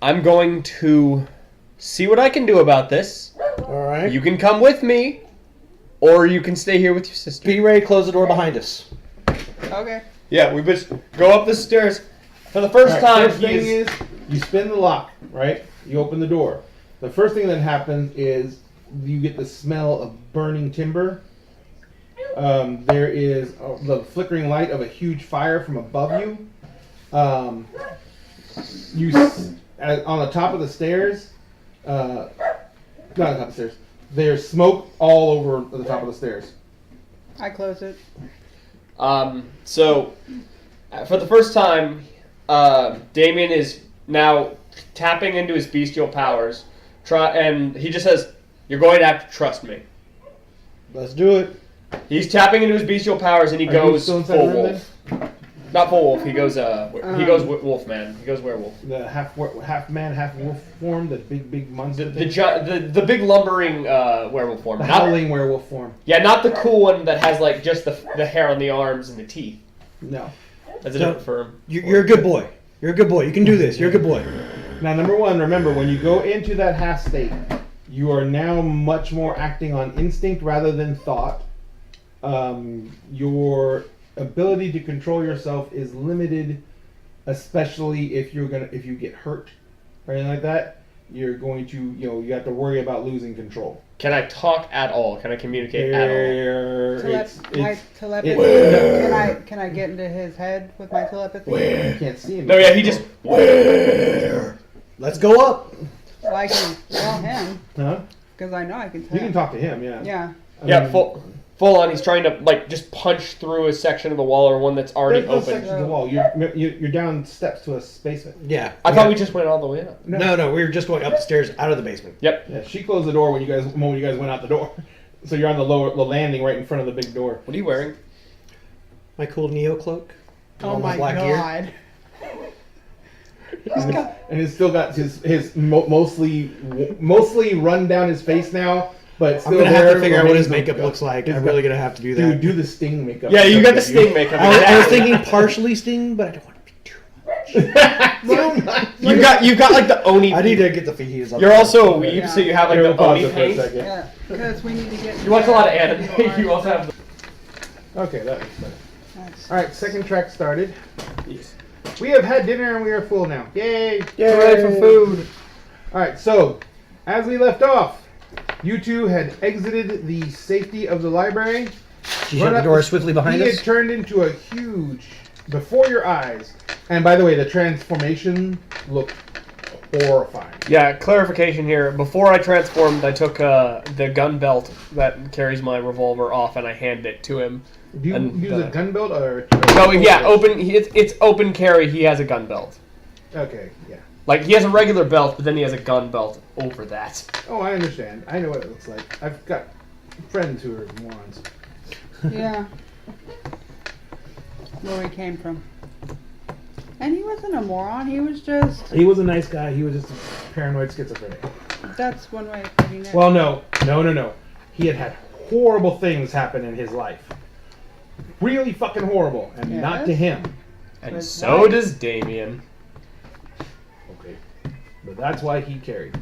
I'm going to see what I can do about this. All right. You can come with me, or you can stay here with your sister. Be ready to close the door behind us. Okay. Yeah, we just go up the stairs. For the first Alright, time, first thing is you spin the lock, right? You open the door. The first thing that happens is you get the smell of burning timber. There is the flickering light of a huge fire from above you. On the top of the stairs, not on the top of the stairs. There's smoke all over the top of the stairs. I close it. So for the first time, Damien is now tapping into his bestial powers. And he just says, "You're going to have to trust me." Let's do it. He's tapping into his bestial powers, and he Are you goes still inside full the room wolf. Not full wolf. He goes wolf man. He goes werewolf. The half man, half wolf form, the big monster thing. The big lumbering werewolf form. The Not, howling werewolf form. yeah, not the cool one that has like just the hair on the arms and the teeth. No. That's a No. different firm. You're a good boy. You're a good boy. You can do this. You're a good boy. Now, number one, remember, when you go into that half state, you are now much more acting on instinct rather than thought. Your ability to control yourself is limited, especially if you get hurt or anything like that. You're going to, you have to worry about losing control. Can I talk at all? Can I communicate at all? My telepathy. it's- Can I get into his head with my telepathy? You can't see him. No, yeah, he just. Let's go up. Well, I can tell him Huh? because I know I can tell. You can talk to him, yeah. Yeah. Yeah, full on. He's trying to like just punch through a section of the wall or one that's already There's no open. sections of the wall. You're down steps to a basement. Yeah. I thought we just went all the way up. No, we were just going up the stairs out of the basement. Yep. Yeah, she closed the door when you guys went out the door. So you're on the landing right in front of the big door. What are you wearing? My cool Neo cloak. Oh All my black gear. god. And he's still got his mostly run down his face now, but I'm still gonna have there to figure out what his remains makeup makeup. looks like. He's I'm got- really gonna have to do Dude, that. do the Sting makeup. Yeah, you got the Sting makeup. I was thinking partially Sting, but I don't want to be too much. You got like the Oni. I need to get the fajitas up. You're also a weeb, Yeah. so you have like Here, the we'll pause Oni it for a paint. second. Yeah. Because we need to get. You watch a lot of anime. You also have. Okay, that makes sense. Nice. All right, second track started. We have had dinner and we are full now. Yay! Hooray for food. All right, so as we left off, you two had exited the safety of the library. She shut the door swiftly behind He us. had turned into a huge, before your eyes. And by the way, the transformation looked horrifying. Yeah, clarification here. Before I transformed, I took the gun belt that carries my revolver off and I handed it to him. Do you And, use a gun belt or? No, yeah, open. It's open carry. He has a gun belt. Okay, yeah. Like, he has a regular belt, but then he has a gun belt over that. Oh, I understand. I know what it looks like. I've got friends who are morons. Yeah. Where we came from. And he wasn't a moron. He was just. He was a nice guy. He was just a paranoid schizophrenic. That's one way of putting it. Well, no. He had horrible things happen in his life. Really fucking horrible, and not to Yes. him. And But so why? does Damien. Okay, but that's why he carried.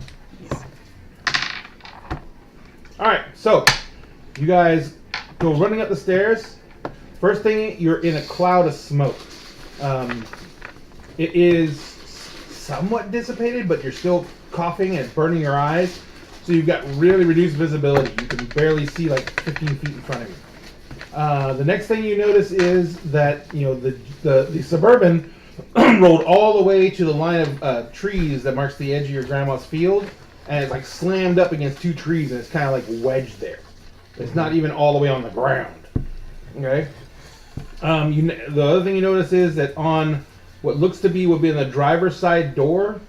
All right, so you guys go running up the stairs. First thing, you're in a cloud of smoke. It is somewhat dissipated, but you're still coughing and it's burning your eyes. So you've got really reduced visibility. You can barely see like 15 feet in front of you. The next thing you notice is that the Suburban rolled all the way to the line of trees that marks the edge of your grandma's field, and it's like slammed up against two trees, and it's kind of like wedged there. It's not even all the way on the ground. Okay. The other thing you notice is that on what looks to be would be in the driver's side door,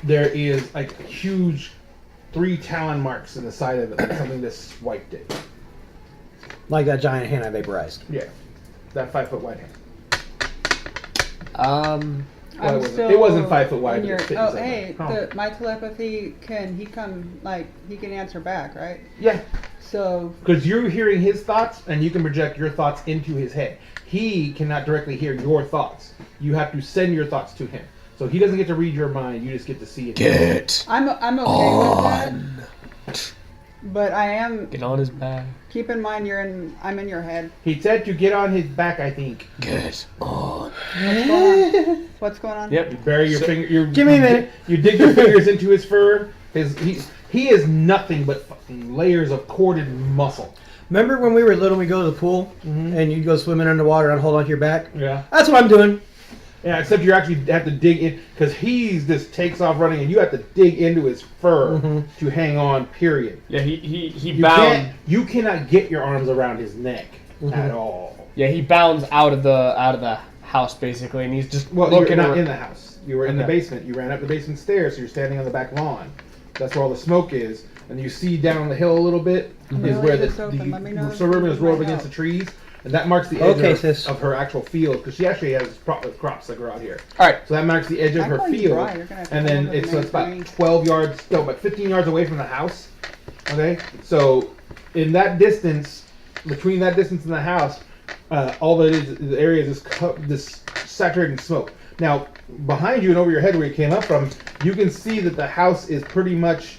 there is like huge 3 talon marks in the side of it, like something that swiped it. Like that giant hand I vaporized. Yeah, that 5 foot wide hand. I'm Well, still it wasn't 5 foot wide. in But your- it fit oh, inside hey, my- my telepathy he can answer back, right? Yeah, So because you're hearing his thoughts, and you can project your thoughts into his head. He cannot directly hear your thoughts. You have to send your thoughts to him. So he doesn't get to read your mind. You just get to see it. I'm okay with that. But I am. Get on his back. Keep in mind, I'm in your head. He said to get on his back, I think. Get on. What's going on? Yep. You bury your finger. Give me a minute. You dig your fingers into his fur. He is nothing but fucking layers of corded muscle. Remember when we were little, we go to the pool, and you'd go swimming underwater and hold on to your back? Yeah. That's what I'm doing. Yeah, except you actually have to dig in, because he just takes off running, and you have to dig into his fur to hang on, period. Yeah, he You bound. you cannot get your arms around his neck at all. Yeah, he bounds out of the house basically, and he's just Well, looking you're not ar- in the house. You were in the Okay. basement. You ran up the basement stairs, so you're standing on the back lawn. That's where all the smoke is. And you see down the hill a little bit gonna is leave where this open. Let me know the if Suburban you is need rolled my against help. the trees. And that marks the edge Okay, of, sis. of her actual field, because she actually has crops that grow out here. All right. So that marks the edge of I'm her going to field. try. You're gonna have to And then hold it it's and about make 12 yards, no, about 15 yards away from the house. Okay? So in that distance, between that distance and the house, all that is, the area is this saturated in smoke. Now, behind you and over your head where you came up from, you can see that the house is pretty much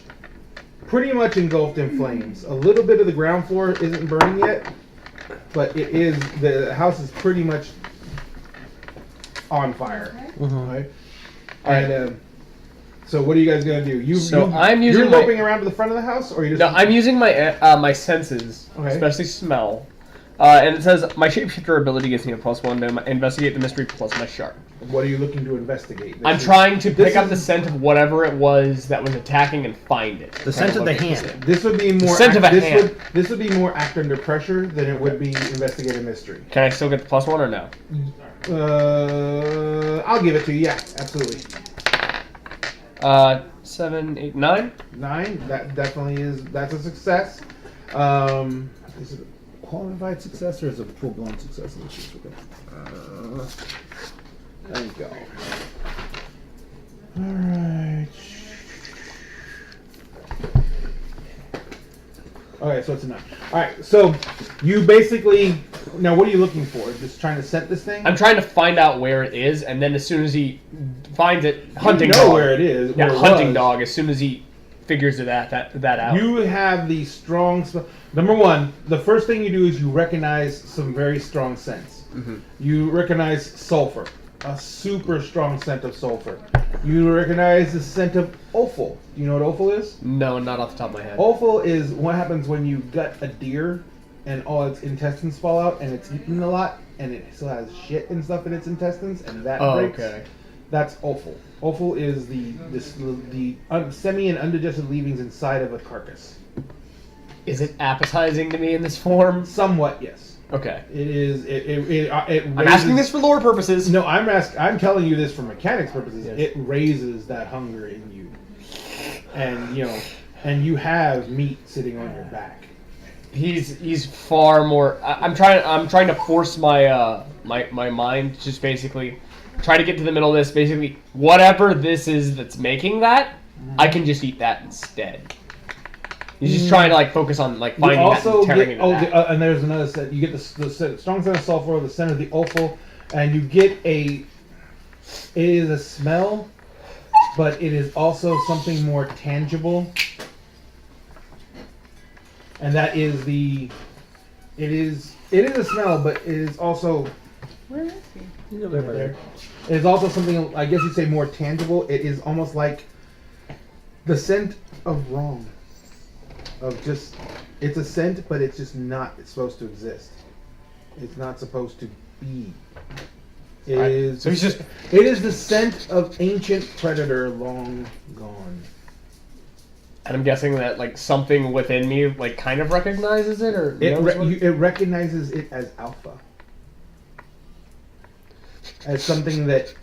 engulfed in flames. A little bit of the ground floor isn't burning yet, but the house is pretty much on fire. Right? And so what are you guys gonna do? I'm using you're my- loping around to the front of the house, or you just No, I'm using my my senses, Okay. especially smell. And it says my shapeshifter ability gives me a +1 to investigate the mystery plus my sharp. What are you looking to investigate? I'm This is- trying to this pick up is- the scent of whatever it was that was attacking and find it. The scent of the Kinda look at hand. This would be more. scent of a hand. This would be more act under pressure than it would be investigate a mystery. Can I still get the +1 or no? I'll give it to you. Yeah, absolutely. 7, 8, 9. 9. That definitely is. That's a success. Is it a qualified success or is it a full blown success? Let's see. There you go. All right. Okay, so it's a 9. All right, so you basically now what are you looking for? Just trying to set this thing? I'm trying to find out where it is, and then as soon as he finds it, hunting you know dog. where it is. Yeah, where it hunting was. dog. As soon as he figures that out. You have the strong. Number one, the first thing you do is you recognize some very strong scents. You recognize sulfur, a super strong scent of sulfur. You recognize the scent of offal. Do you know what offal is? No, not off the top of my head. Offal is what happens when you gut a deer and all its intestines fall out and it's eaten a lot and it still has shit and stuff in its intestines and that breaks. Okay. That's offal. Offal is the semi and undigested leavings inside of a carcass. Is it appetizing to me in this form? Somewhat, yes. Okay. It is. It raises, I'm asking this for lore purposes. No, I'm telling you this for mechanics purposes. Yes. It raises that hunger in you, and you have meat sitting on your back. He's far more. I'm trying to force my my mind to just basically try to get to the middle of this. Basically, whatever this is that's making that, I can just eat that instead. He's just trying to like focus on like finding that and tearing into that. And there's another set. You get the strong scent of sulfur, the scent of the offal, and you get it is a smell, but it is also something more tangible. And that is it is a smell, but it is also Where is he? right there. It is also something, I guess you'd say, more tangible. It is almost like the scent of wrong. It's a scent, but it's just not supposed to exist. It's not supposed to be. It So he's just. It is the scent of ancient predator long gone. And I'm guessing that like something within me like kind of recognizes it, or It recognizes it as alpha. As something that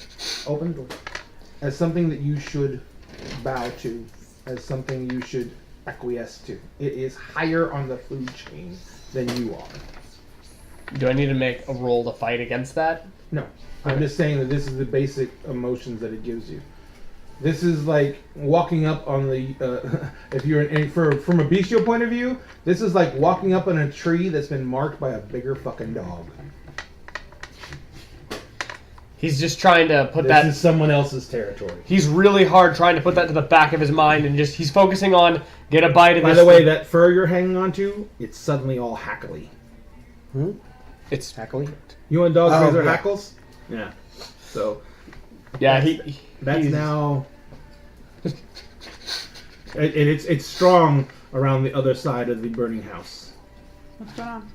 as something that you should bow to, as something you should acquiesce to. It is higher on the food chain than you are. Do I need to make a roll to fight against that? No, I'm just saying that this is the basic emotions that it gives you. This is like walking up on the if you're from a bestial point of view, this is like walking up on a tree that's been marked by a bigger fucking dog. He's just trying to put This is someone else's territory. He's really hard trying to put that to the back of his mind, and just he's focusing on get a bite of By this. the way, that fur you're hanging on to, it's suddenly all hackly. It's Hackily. You want dogs Oh, raise their yeah. hackles? Yeah. So yeah. that's he's, now. It's strong around the other side of the burning house. What's going on?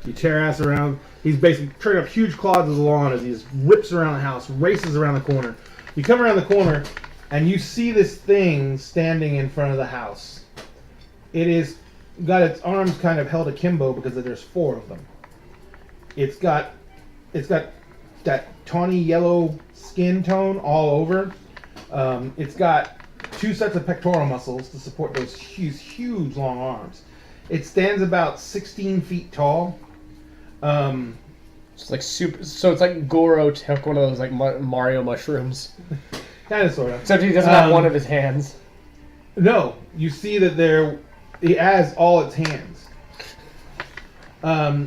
You tear ass around. He's basically turning up huge clods of the lawn as he just rips around the house, races around the corner. You come around the corner, and you see this thing standing in front of the house. It is got its arms kind of held akimbo because there's 4 of them. It's got that tawny yellow skin tone all over. It's got 2 sets of pectoral muscles to support those huge long arms. It stands about 16 feet tall. It's like super. So it's like Goro took one of those like Mario mushrooms, Kind of, sort of. except he doesn't have one of his hands. No, you see that it has all its hands.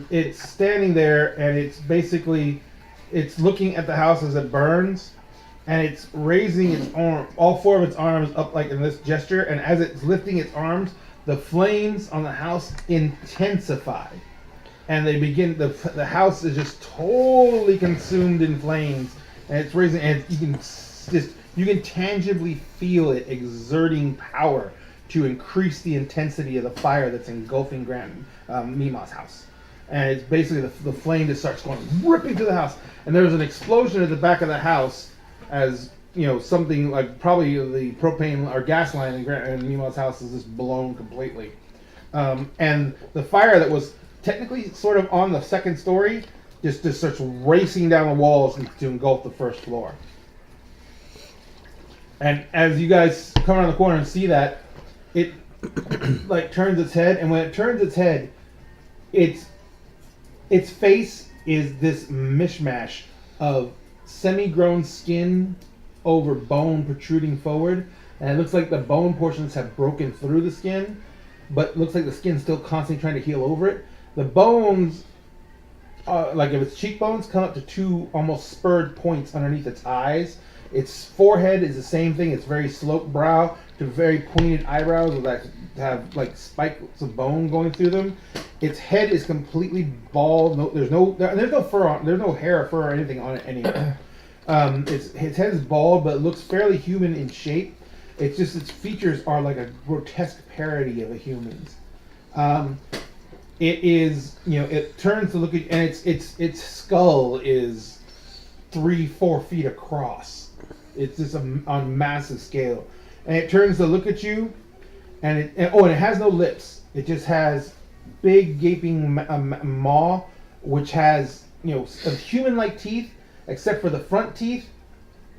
It's standing there, and it's looking at the house as it burns, and it's raising its arm, all 4 of its arms up like in this gesture, and as it's lifting its arms, the flames on the house intensify. And they begin, the house is just totally consumed in flames, and it's raising, and you can tangibly feel it exerting power to increase the intensity of the fire that's engulfing Mima's house. And it's basically the flame just starts going ripping through the house, and there's an explosion at the back of the house as something like probably the propane or gas line in Mima's house is just blown completely, and the fire that was technically sort of on the second story just starts racing down the walls to engulf the first floor. And as you guys come around the corner and see that, it like turns its head, and when it turns its head, its face is this mishmash of semi-grown skin over bone protruding forward, and it looks like the bone portions have broken through the skin, but it looks like the skin's still constantly trying to heal over it. The bones, like if its cheekbones, come up to 2 almost spurred points underneath its eyes. Its forehead is the same thing. It's very sloped brow to very pointed eyebrows that have like spikes of bone going through them. Its head is completely bald. There's no fur on. There's no hair or fur or anything on it anywhere. Its head is bald, but it looks fairly human in shape. It's just its features are like a grotesque parody of a human's. It is, it turns to look at, and its skull is 3-4 feet across. It's just on massive scale, and it turns to look at you, and it has no lips. It just has big gaping maw, which has human-like teeth, except for the front teeth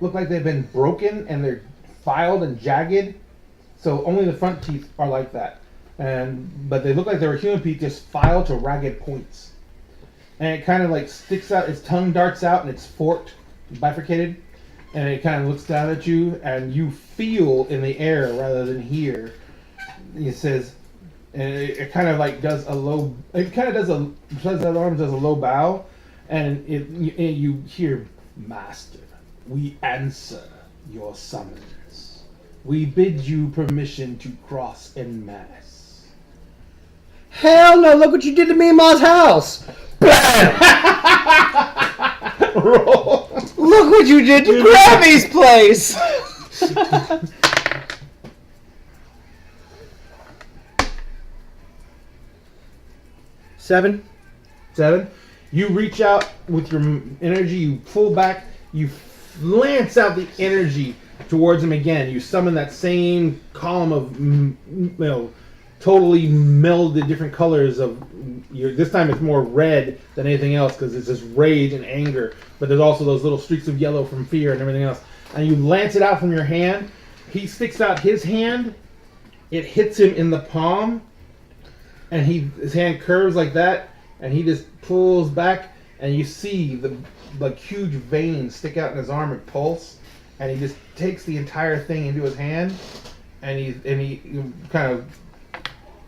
look like they've been broken and they're filed and jagged. So only the front teeth are like that, but they look like they were human teeth, just filed to ragged points. And it kind of like sticks out. Its tongue darts out, and it's forked, bifurcated, and it kind of looks down at you, and you feel in the air rather than hear. It says, and it kind of like does a low. It kind of does a low bow, and you hear, "Master, we answer your summons. We bid you permission to cross en masse." Hell no! Look what you did to me in Ma's house. Bam! Roll. Look what you did to Grammy's place. 7. You reach out with your energy. You pull back. You lance out the energy towards him again. You summon that same column of, totally melded different colors of. This time it's more red than anything else because it's just rage and anger. But there's also those little streaks of yellow from fear and everything else. And you lance it out from your hand. He sticks out his hand. It hits him in the palm. And his hand curves like that. And he just pulls back. And you see the huge veins stick out in his arm and pulse. And he just takes the entire thing into his hand. And he kind of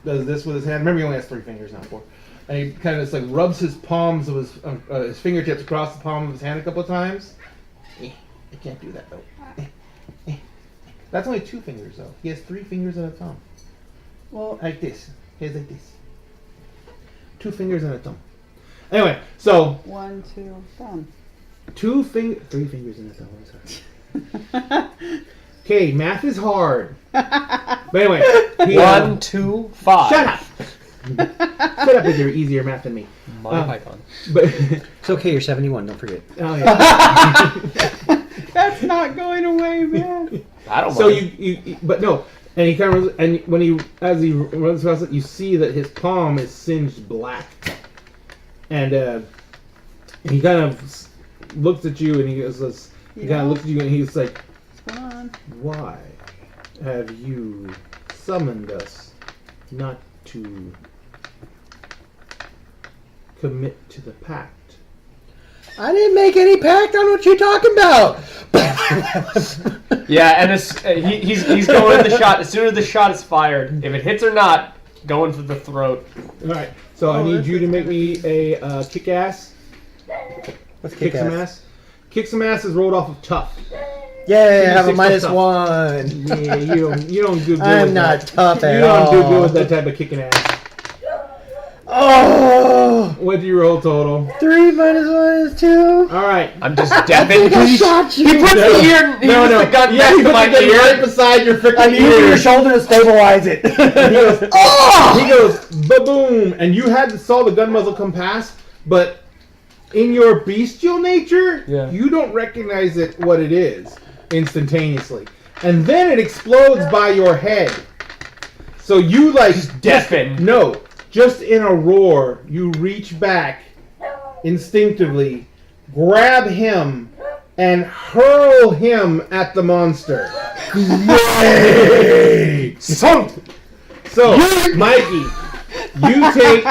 does this with his hand. Remember, he only has 3 fingers, not 4. And he kind of just like rubs his palms of his fingertips across the palm of his hand a couple of times. I can't do that though. That's only 2 fingers though. He has 3 fingers and a thumb. Well, Like this. He's like this. 2 fingers and a thumb. Anyway, so 1, 2, thumb. 3 fingers and a thumb. I'm sorry. Okay, math is hard. But anyway, 1, 2, 5. Shut up. Shut up with your easier math than me. My Python. But It's okay, you're 71, don't forget. oh yeah. That's not going away, man. I don't So mind. but no, and he kind of as he runs across it, you see that his palm is singed black, and he kind of looks at you and he goes, he kind of looks at you and he's like, What's going on? "Why have you summoned us not to commit to the pact?" I didn't make any pact on what you're talking about. Yeah, and he's going in the shot. As soon as the shot is fired, if it hits or not, going for the throat. All right, so I need you to make me a kick-ass. Let's Kick some ass. Kick some ass is rolled off of tough. Yay, I have a -6 tough. -1. Yeah, you don't do good. I'm with not that. tough at You don't do good all. with that type of kicking ass. Oh! What do you roll total? 3 minus 1 is 2. All right. I'm just deafened I because shot you. he puts the ear. He puts the gun Yeah, next he to puts my the gun ear. right beside your freaking I'm using ear. your shoulder to stabilize it. He goes, Oh! he goes, ba-boom, and you saw the gun muzzle come past, but in your bestial nature, Yeah. you don't recognize what it is instantaneously, and then it explodes by your head. So you Deafened. No, just in a roar, you reach back instinctively, grab him, and hurl him at the monster. Great! So, Mikey, you take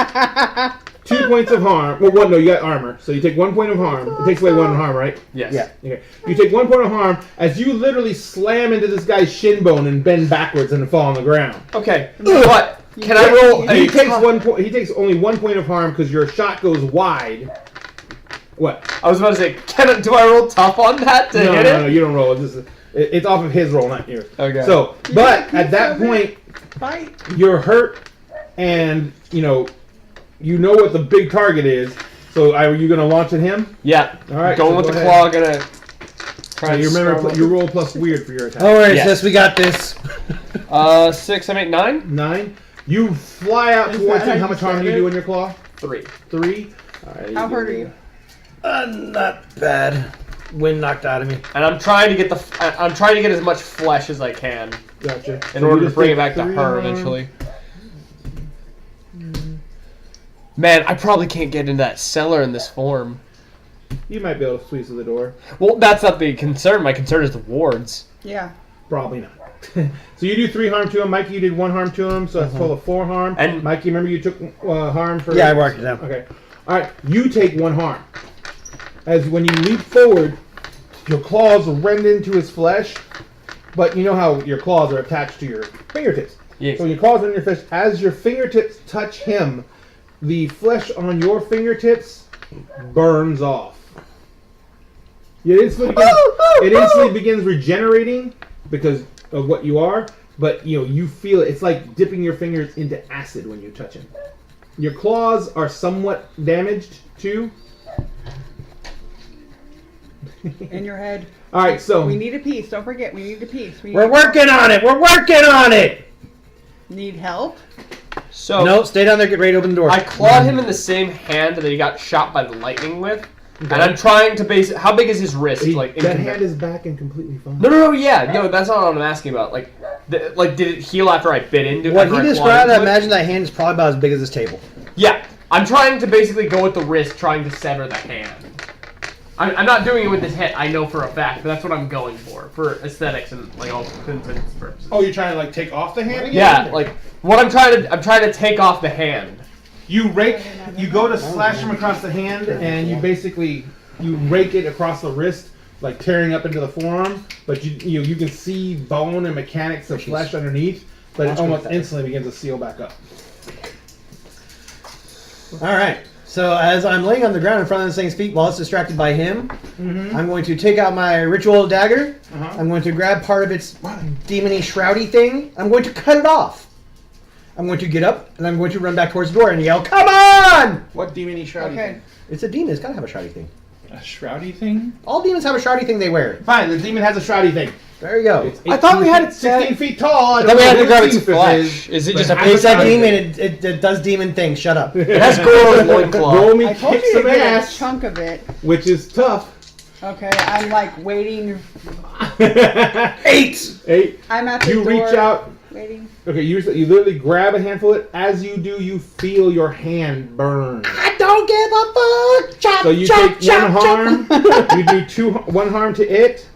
2 points of harm. Well, no, you got armor, so you take 1 point of harm. It takes away 1 harm, right? Yes. Yeah. Okay. You take 1 point of harm as you literally slam into this guy's shin bone and bend backwards and fall on the ground. Okay. But can I roll He a? takes 1 point. He takes only 1 point of harm because your shot goes wide. What? I was about to say, do I roll tough on that to No, hit no, it? no, you don't roll it. It's off of his roll, not yours. Okay. So, but at that point, Fight. you're hurt, and you know what the big target is. So, are you going to launch at him? Yeah. All right, Going so with go the ahead. claw, gonna try So and you remember storm you roll plus weird for your attack. Alright, Yes. sis, we got this. 6, 7, 8, 9. 9. You fly out Is towards that him. how How much you harm do you said do it? in your claw? 3. 3. All right, How hurt are you? Not bad. wind knocked out of me. And I'm trying to get as much flesh as I can Gotcha. in order to bring it back to her eventually. Man, I probably can't get into that cellar in this form. You might be able to squeeze through the door. Well, that's not the concern. My concern is the wards. Yeah. Probably not. So you do 3 harm to him. Mikey, you did 1 harm to him, so that's a total of 4 harm. And Mikey, remember you took harm for... Yeah, I marked it down. Okay. All right, you take 1 harm. As when you leap forward, your claws rend into his flesh, but you know how your claws are attached to your fingertips. Yes. So when your claws are in your flesh, as your fingertips touch him, the flesh on your fingertips burns off. It instantly begins regenerating because of what you are, but you feel it. It's like dipping your fingers into acid when you touch him. Your claws are somewhat damaged too. In your head. All right, so We need a piece. Don't forget, we need a piece. We're working on it. We're working on it. Need help? so No, stay down there. Get ready to open the door. I clawed him in the same hand that he got shot by the lightning with, and I'm trying to base it. How big is his wrist? that hand is back and completely fine. No, yeah, no, that's not what I'm asking about. Like, did it heal after I bit into it? What after he I clawed described, I into it? imagine that hand is probably about as big as this table. Yeah, I'm trying to basically go with the wrist, trying to sever the hand. I'm not doing it with this head, I know for a fact, but that's what I'm going for aesthetics and like all intents purposes. Oh, you're trying to like take off the hand again? Yeah, like what I'm trying to take off the hand. You go to slash him across the hand, and you rake it across the wrist, like tearing up into the forearm. But you can see bone and mechanics of flesh underneath, but it almost instantly begins to seal back up. All right. So as I'm laying on the ground in front of this thing's feet while it's distracted by him, I'm going to take out my ritual dagger. I'm going to grab part of its demony shroudy thing. I'm going to cut it off. I'm going to get up and I'm going to run back towards the door and yell, "Come on!" What demon-y shroudy thing? It's a demon. It's got to have a shroudy thing. A shroudy thing? All demons have a shroudy thing they wear. Fine, the demon has a shroudy thing. There you go. I thought we had it 16 feet tall. I thought we had to grab its flesh. Is it just a But It's piece a of demon. It does demon things. Shut up. It has gold loincloth. Roll me I told kick you to some get a ass, chunk of it. which is tough. Okay, I'm like waiting. 8. 8. I'm at the You door. reach out. Waiting. Okay, you literally grab a handful of it. As you do, you feel your hand burn. I don't give a fuck. Chop, So you chop, take chop, 1 harm. You do 1 harm to it.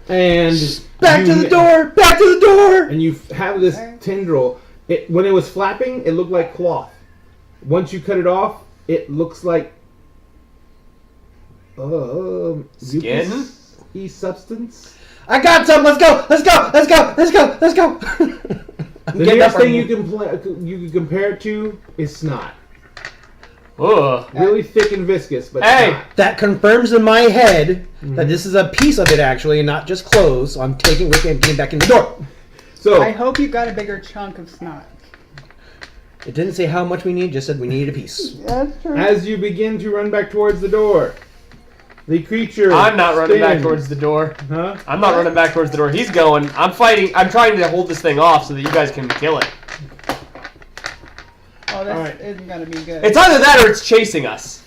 And Back to the door. Back to the door. And you have this tendril. When it was flapping, it looked like cloth. Once you cut it off, it looks like Skin? substance. I got some. Let's go. Let's go. Let's go. Let's go. Let's go. The nearest thing you can compare it to is snot. Ugh. Really thick and viscous, but Hey! snot. That confirms in my head that this is a piece of it actually, and not just clothes. So I'm taking it with me and getting back in the door. So I hope you got a bigger chunk of snot. It didn't say how much we need. Just said we needed a piece. That's true. as you begin to run back towards the door, the creature. I'm not running back spins. towards the door. Huh? I'm not running back towards the door. He's going. I'm fighting. I'm trying to hold this thing off so that you guys can kill it. Oh, this Alright. isn't gonna be good. It's either that or it's chasing us.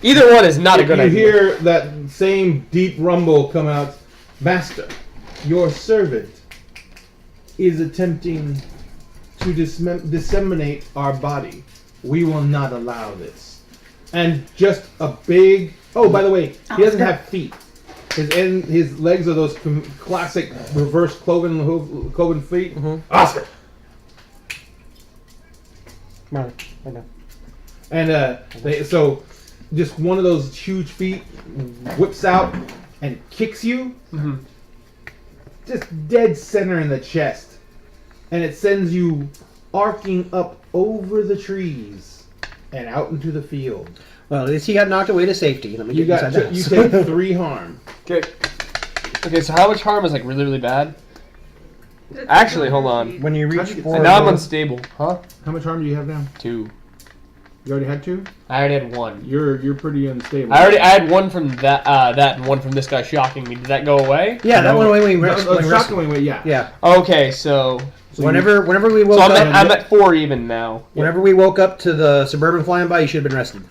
Either one is not a good you idea. hear that same deep rumble come out. Master, your servant is attempting to disseminate our body. We will not allow this. And just a big... Oh, by the way, he doesn't have feet. His legs are those classic reverse cloven feet. Oscar! Come on, right now. And so just one of those huge feet whips out and kicks you just dead center in the chest. And it sends you arcing up over the trees and out into the field. Well, at least he got knocked away to safety. Let me You get inside the you house. take 3 harm. Okay. Okay, so how much harm is like really, really bad? Actually, hold on. When you reach How'd you get for And now I'm unstable. Huh? How much harm do you have now? 2. You already had 2? I already had 1. You're pretty unstable. I had 1 from that and 1 from this guy shocking me. Did that go away? yeah, that went away when we No, rescued. shockingly, yeah. Yeah. Okay, so Whenever we woke so up, I'm at 4 even now. whenever we woke up to the Suburban flying by, you should have been rested.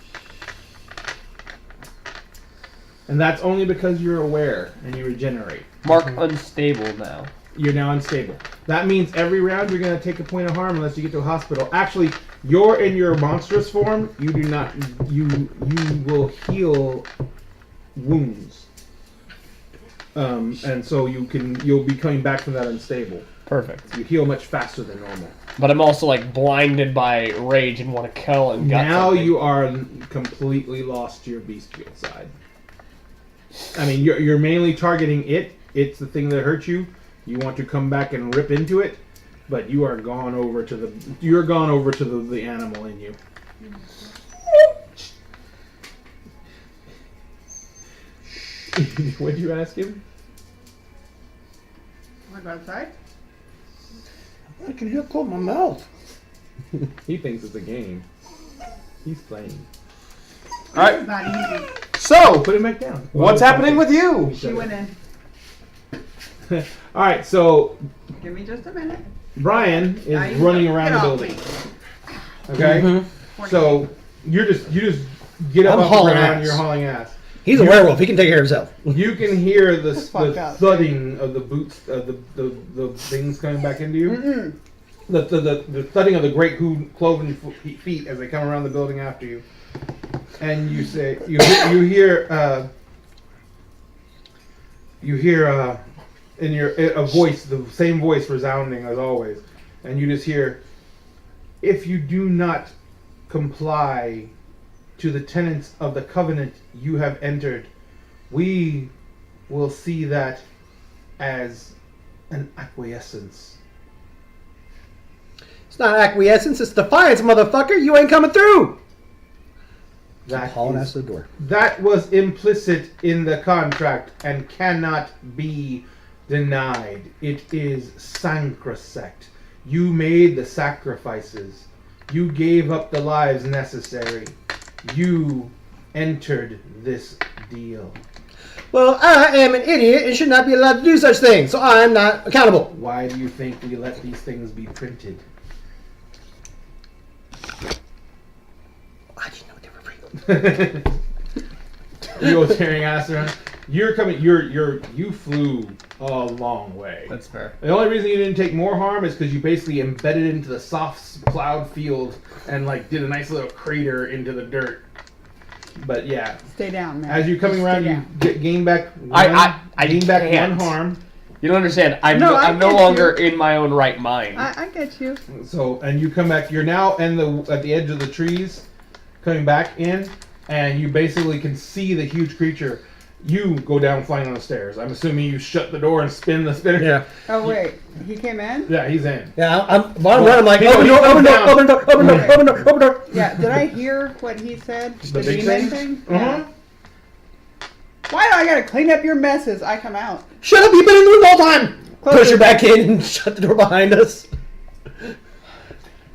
And that's only because you're aware and you regenerate. Mark unstable now. You're now unstable. That means every round you're going to take a point of harm unless you get to a hospital. Actually, you're in your monstrous form. You do not. You will heal wounds. And so you'll be coming back from that unstable. Perfect. You heal much faster than normal. But I'm also like blinded by rage and want to kill and gut Now something. you are completely lost to your bestial side. I mean, you're mainly targeting it. It's the thing that hurt you. You want to come back and rip into it, but you are gone over to the animal in you. What'd you ask him? Want to go outside? I can hear cold my mouth. He thinks it's a game. He's playing. All right. It's not easy. So, Put him back down. what's happening with you? She went in. All right, so Give me just a minute. Brian Now is you running get around the off building. me. Okay, so you just get up I'm off the hauling ground. ass. You're hauling ass. He's a werewolf. He can take care of himself. You can hear the fucked up. thudding of the boots, the things coming back into you. Mm-mm. The thudding of the great cloven feet as they come around the building after you. And you say you hear in your a voice, the same voice resounding as always, and you just hear, if you do not comply to the tenets of the covenant you have entered, we will see that as an acquiescence. It's not acquiescence. It's defiance, motherfucker. You ain't coming through. That Hauling is- ass to the door. That was implicit in the contract and cannot be denied. It is sacrosanct. You made the sacrifices. You gave up the lives necessary. You entered this deal. Well, I am an idiot and should not be allowed to do such things, so I'm not accountable. Why do you think we let these things be printed? I didn't know they were real. You go tearing ass around. You're coming. You flew a long way. That's fair. The only reason you didn't take more harm is because you basically embedded into the soft cloud field and like did a nice little crater into the dirt. But yeah, Stay down, man. as you're coming Just around, stay you down. gain back. I gain back can't. one harm. You don't understand. I'm No, I I'm no get longer in my own right mind. I get you. So and you come back. You're now at the edge of the trees, coming back in, and you basically can see the huge creature. You go down flying on the stairs. I'm assuming you shut the door and spin the spinner. Yeah. Oh wait, he came in. Yeah, he's in. Yeah, I'm bottom right. I'm like, He open door, goes open door, down. open door, open door, Okay. open door, open door. Yeah. Did I hear what he said? The The big demon thing? thing. Uh-huh. Yeah. Why do I gotta clean up your messes? I come out. Shut up! You've been in the room the whole time. Close Push her it. back in and shut the door behind us.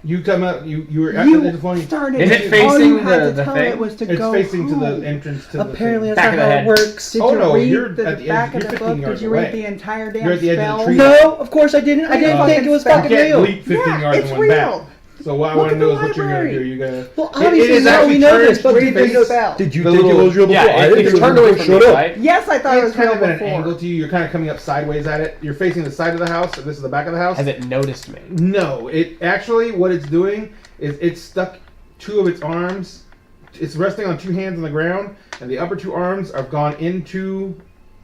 You come out. You were at You the phone. started. Is it it. All facing you had the to tell thing? it was to It's go facing to home. the entrance to Apparently, the. that's Back not of the how head. it works. Did Oh, you no, read you're the at the back edge- of you're the 15 book? yards Did you read away. the entire damn You're at the edge of the spell? tree. No, of course I didn't. I Hey, didn't fucking think it was spell. fucking You can't real. leap 15 Yeah, yards it's in one bat. real. So what I Look want to at know the is what you're gonna library. do. You gotta. Well, It obviously is now actually we know turned this, but read the did spell. you The think little- it was real before? Yeah, I it, didn't it's think turned it was away real. from Shut me, up. right? Yes, I thought it It's was kind real of at an before. angle to you. You're kind of coming up sideways at it. You're facing the side of the house, and this is the back of the house. Has it noticed me? No, it actually what it's doing is it's stuck two of its arms. It's resting on two hands on the ground, and the upper two arms have gone into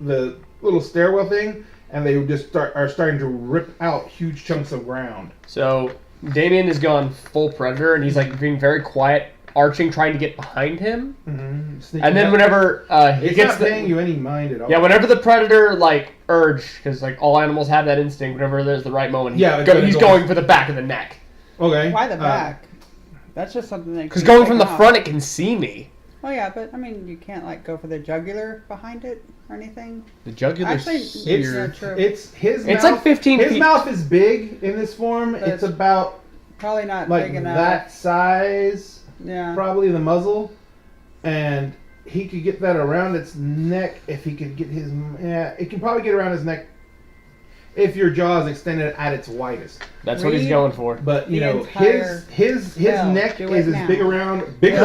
the little stairwell thing, and they just are starting to rip out huge chunks of ground. So Damien has gone full predator, and he's like being very quiet, arching, trying to get behind him. Mm-hmm. And then whenever he it's gets not paying you any mind at all. yeah, whenever the predator like urge, because like all animals have that instinct. Whenever there's the right moment, Yeah, it's gonna he's go- going for the back of the neck. Okay. Why the back? That's just something that. Because going from the front, it can see me. Oh yeah, but I mean, you can't like go for the jugular behind it or anything. The jugular Actually, sphere. yeah, true. It's his. It's mouth, like 15 His feet. mouth is big in this form. But It's about Probably not like big enough. that size. Yeah. Probably the muzzle, and he could get that around its neck if he could get his. Yeah, it can probably get around his neck. if your jaw is extended at its widest. That's what he's Read. going for. But you The know, entire his spell. neck Do is it as now. bigger How around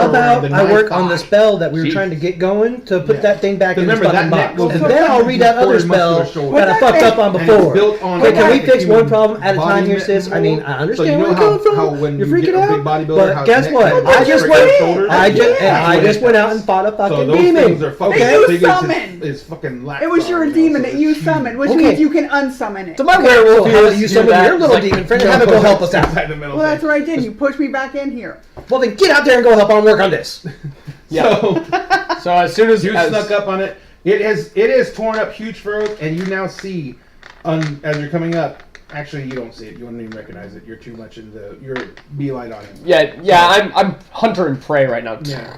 about than I my work on the thigh. spell that we were Jeez. trying to get going to put Yeah. that thing back in the Remember, fucking that neck box, goes and into then I'll read that other supported muscular spell shoulder. that I fucked up on And it's before. built on Okay, can we like fix human one problem at a time here, body sis? I mean, I so understand you know where you're coming how from. when You're you get freaking a big out. bodybuilder, But how guess his what? neck I goes just straight went. to the shoulder? I just That's went what out it and fought a So fucking those demon. things are fucking Okay. big You as summoned. his fucking lax It was your are, you know, demon so that you it's summoned, which Okay. means you can unsummon it. So my So werewolf how do has you to summon do that. your little Like, demon friend and have it go help us out? inside the middle Well, that's thing. what I did. You pushed me back in here. Well, then get out there and go help on work on this. So So as soon as you as- snuck up on it. It has torn up huge furrows, and you now see, as you're coming up. Actually, you don't see it. You don't even recognize it. You're too much in you're beeline on him. Yeah. I'm hunter and prey right now. Yeah.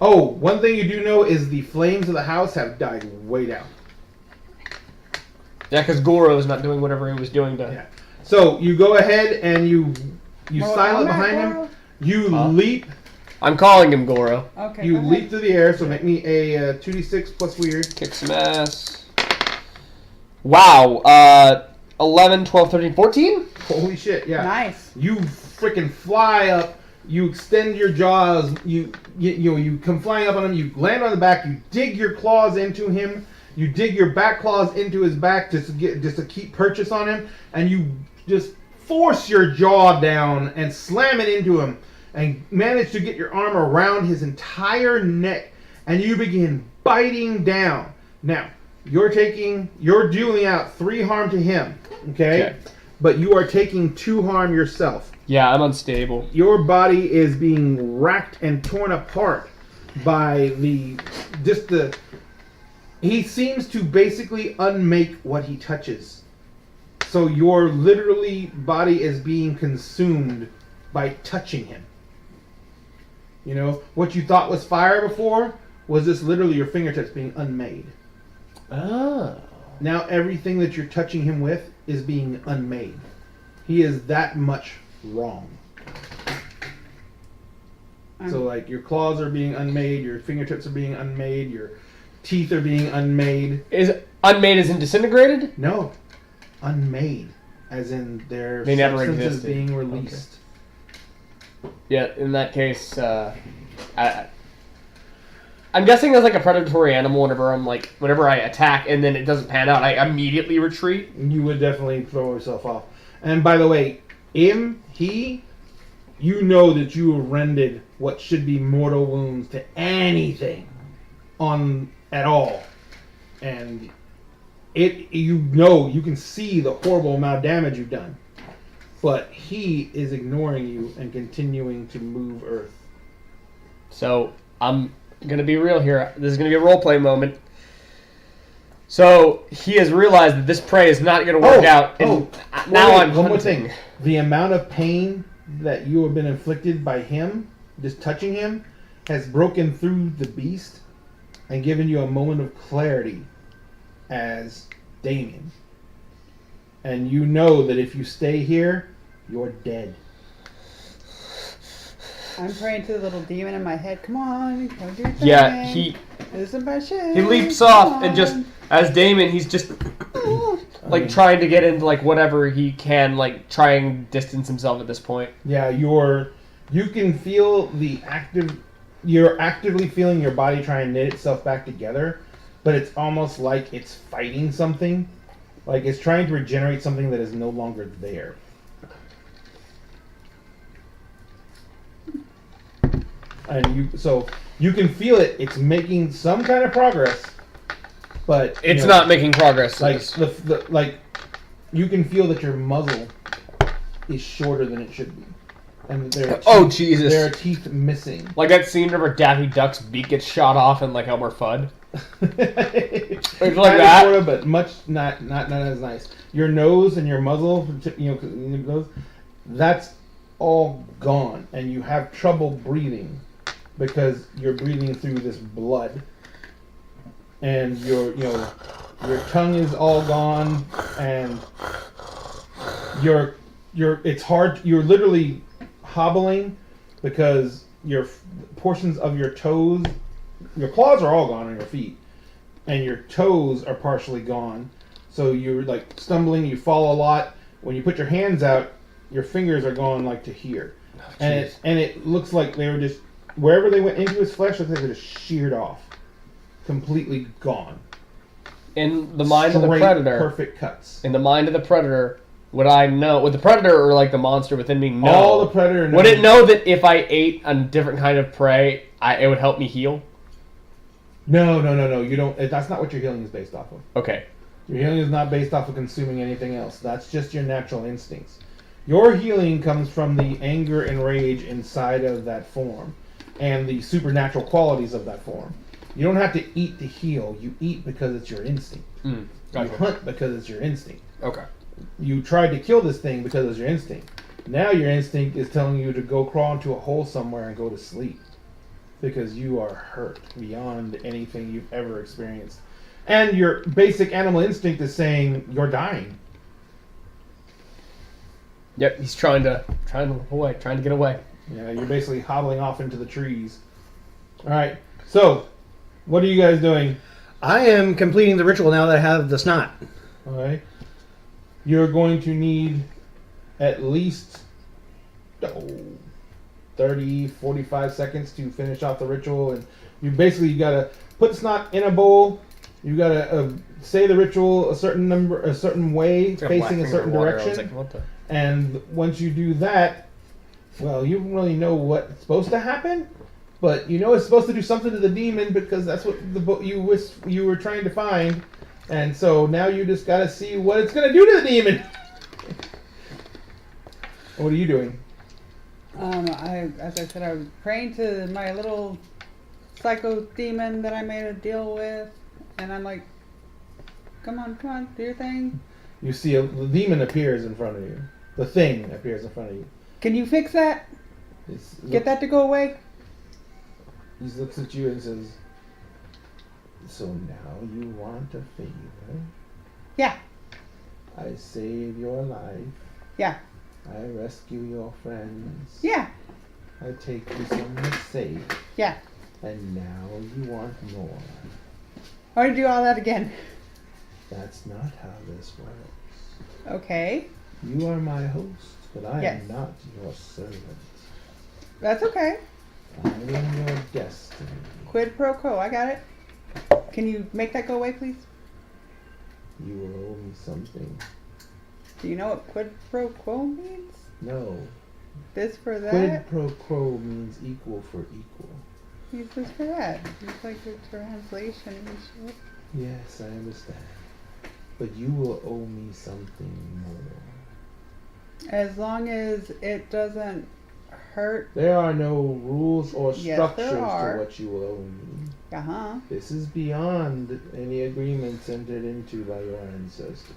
Oh, one thing you do know is the flames of the house have died way down. Yeah, because Goro is not doing whatever he was doing to. Yeah. So you go ahead and you Well, silent I'm not behind him. Goro. You Huh? leap. I'm calling him Goro. Okay. You go ahead. leap through the air. So make me a 2d6 plus weird. Kick some ass. Wow. 11, 12, 13, 14? Holy shit! Yeah. Nice. You freaking fly up. You extend your jaws. You come flying up on him. You land on the back. You dig your claws into him. You dig your back claws into his back just to keep purchase on him, and you just force your jaw down and slam it into him, and manage to get your arm around his entire neck, and you begin biting down. Now you're dealing out 3 harm to him, okay? But you are taking 2 harm yourself. Yeah, I'm unstable. Your body is being racked and torn apart by he seems to basically unmake what he touches. So your literally body is being consumed by touching him. You know, what you thought was fire before was just literally your fingertips being unmade. Oh. Now everything that you're touching him with is being unmade. He is that much wrong. So like your claws are being unmade, your fingertips are being unmade, your teeth are being unmade. Is unmade as in disintegrated? No, unmade, as in their They never substance is existed. being released. Yeah, in that case, I'm guessing as like a predatory animal, whenever I attack and then it doesn't pan out, I immediately retreat. You would definitely throw yourself off. And by the way, you know that you have rendered what should be mortal wounds to anything at all. And you can see the horrible amount of damage you've done. But he is ignoring you and continuing to move Earth. So I'm gonna be real here. This is gonna be a role play moment. So he has realized that this prey is not gonna work out, and now Wait, I'm one more hunting. thing. The amount of pain that you have been inflicted by him, just touching him, has broken through the beast and given you a moment of clarity as Damien. And you know that if you stay here, you're dead. I'm praying to the little demon in my head. Come on, go do your thing. Yeah, he This is my shit. leaps Come off and just on. as Damon, he's just like trying to get into like whatever he can, like try and distance himself at this point. Yeah, you can feel you're actively feeling your body try and knit itself back together, but it's almost like it's fighting something. Like it's trying to regenerate something that is no longer there. And you can feel it. It's making some kind of progress, but It's not making progress. like you can feel that your muzzle is shorter than it should be, and there Oh, Jesus. there are teeth missing. Like that scene whenever Daffy Duck's beak gets shot off in like Elmer Fudd. It's like that? but not as nice. Your nose and your muzzle, that's all gone, and you have trouble breathing because you're breathing through this blood, and your tongue is all gone, and it's hard. You're literally hobbling because your portions of your toes. Your claws are all gone on your feet, and your toes are partially gone. So you're like stumbling, you fall a lot. When you put your hands out, your fingers are going like to here. And it looks like they were just, wherever they went into his flesh, looks like they just sheared off. Completely gone. In the mind of the Straight, predator, perfect cuts. in the mind of the predator, would I know? Would the predator or like the monster within me know? All the predator knows. Would it know that if I ate a different kind of prey, it would help me heal? No. You don't. That's not what your healing is based off of. Okay. Your healing is not based off of consuming anything else. That's just your natural instincts. Your healing comes from the anger and rage inside of that form, and the supernatural qualities of that form. You don't have to eat to heal. You eat because it's your instinct. You hunt because it's your instinct. Okay. You tried to kill this thing because it's your instinct. Now your instinct is telling you to go crawl into a hole somewhere and go to sleep. Because you are hurt beyond anything you've ever experienced. And your basic animal instinct is saying you're dying. Yep, he's trying to get away. Yeah, you're basically hobbling off into the trees. Alright, so, what are you guys doing? I am completing the ritual now that I have the snot. Alright. You're going to need at least 30, 45 seconds to finish off the ritual. And you gotta put the snot in a bowl. You gotta say the ritual a certain way, facing a certain direction. And once you do that, well, you don't really know what's supposed to happen, but you know it's supposed to do something to the demon because that's what you were trying to find. And so now you just gotta see what it's gonna do to the demon. What are you doing? As I said, I was praying to my little psycho demon that I made a deal with, and I'm like, come on, do your thing. You see the demon appears in front of you. The thing appears in front of you. Can you fix that? Get that to go away? He looks at you and says, so now you want a favor? Yeah. I save your life. Yeah. I rescue your friends. Yeah. I take you somewhere safe. Yeah. And now you want more. I want to do all that again. That's not how this works. Okay. You are my host, but I Yes. am not your servant. That's okay. I am your destiny. Quid pro quo. I got it. Can you make that go away, please? You will owe me something. Do you know what quid pro quo means? No. This for that? Quid pro quo means equal for equal. Use this for that. It's like the translation and shit. Yes, I understand. But you will owe me something more. As long as it doesn't hurt. There are no rules or Yes, structures there to are. what you will owe me. Uh-huh. This is beyond any agreements entered into by your ancestors.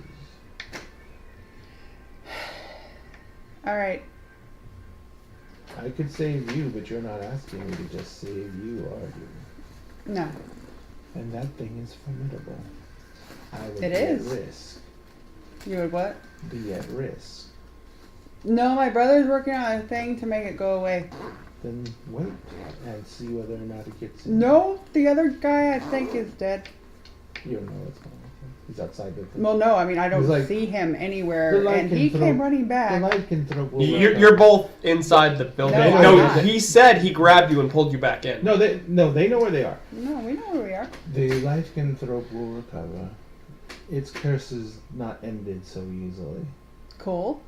Alright. I could save you, but you're not asking me to just save you, are you? No. And that thing is formidable. I would It be is. at risk. You would what? Be at risk. No, my brother's working on a thing to make it go away. Then wait and see whether or not it gets in. No, the other guy I think is dead. You don't know what's going on. He's outside the thing. Well, no, I mean, I don't He's like, see him the anywhere. light And can he throw- came running The back. light can throw. You're both inside the building. No, I'm No, not. he said he grabbed you and pulled you back in. No, they know where they are. No, we know where we are. The Lycanthrope will recover. Its curse is not ended so easily. Cool.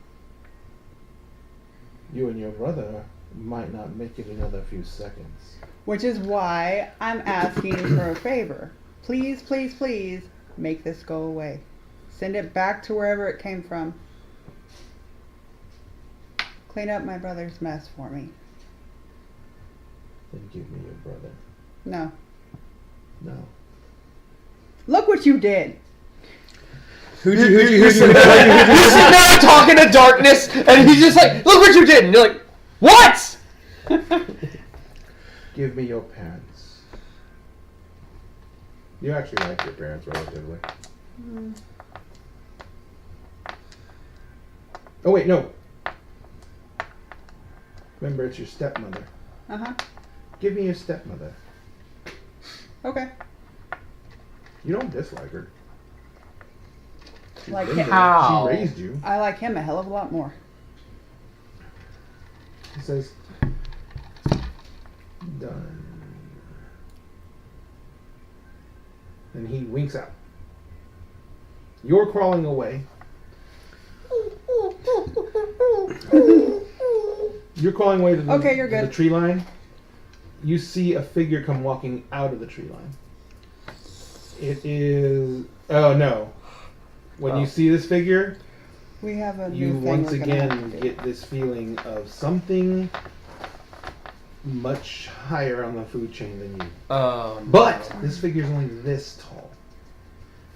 You and your brother might not make it another few seconds. Which is why I'm asking for a favor. Please, please, please, make this go away. Send it back to wherever it came from. Clean up my brother's mess for me. Then give me your brother. No. No. Look what you did. You're sitting there talking to darkness, and he's just like, "Look what you did!" And you're like, "What?" Give me your parents. You actually like your parents relatively. Oh wait, no. Remember, it's your stepmother. Uh-huh. Give me your stepmother. Okay. You don't dislike her. Like Linda. him. How? She raised you. I like him a hell of a lot more. He says, done. And he winks out. You're crawling away. You're crawling away to the, Okay, you're to the good. tree line. You see a figure come walking out of the tree line. It is... Oh, no. When you see this figure, We have a you new thing once we're gonna have again to do. get this feeling of something much higher on the food chain than you. But this figure's only this tall.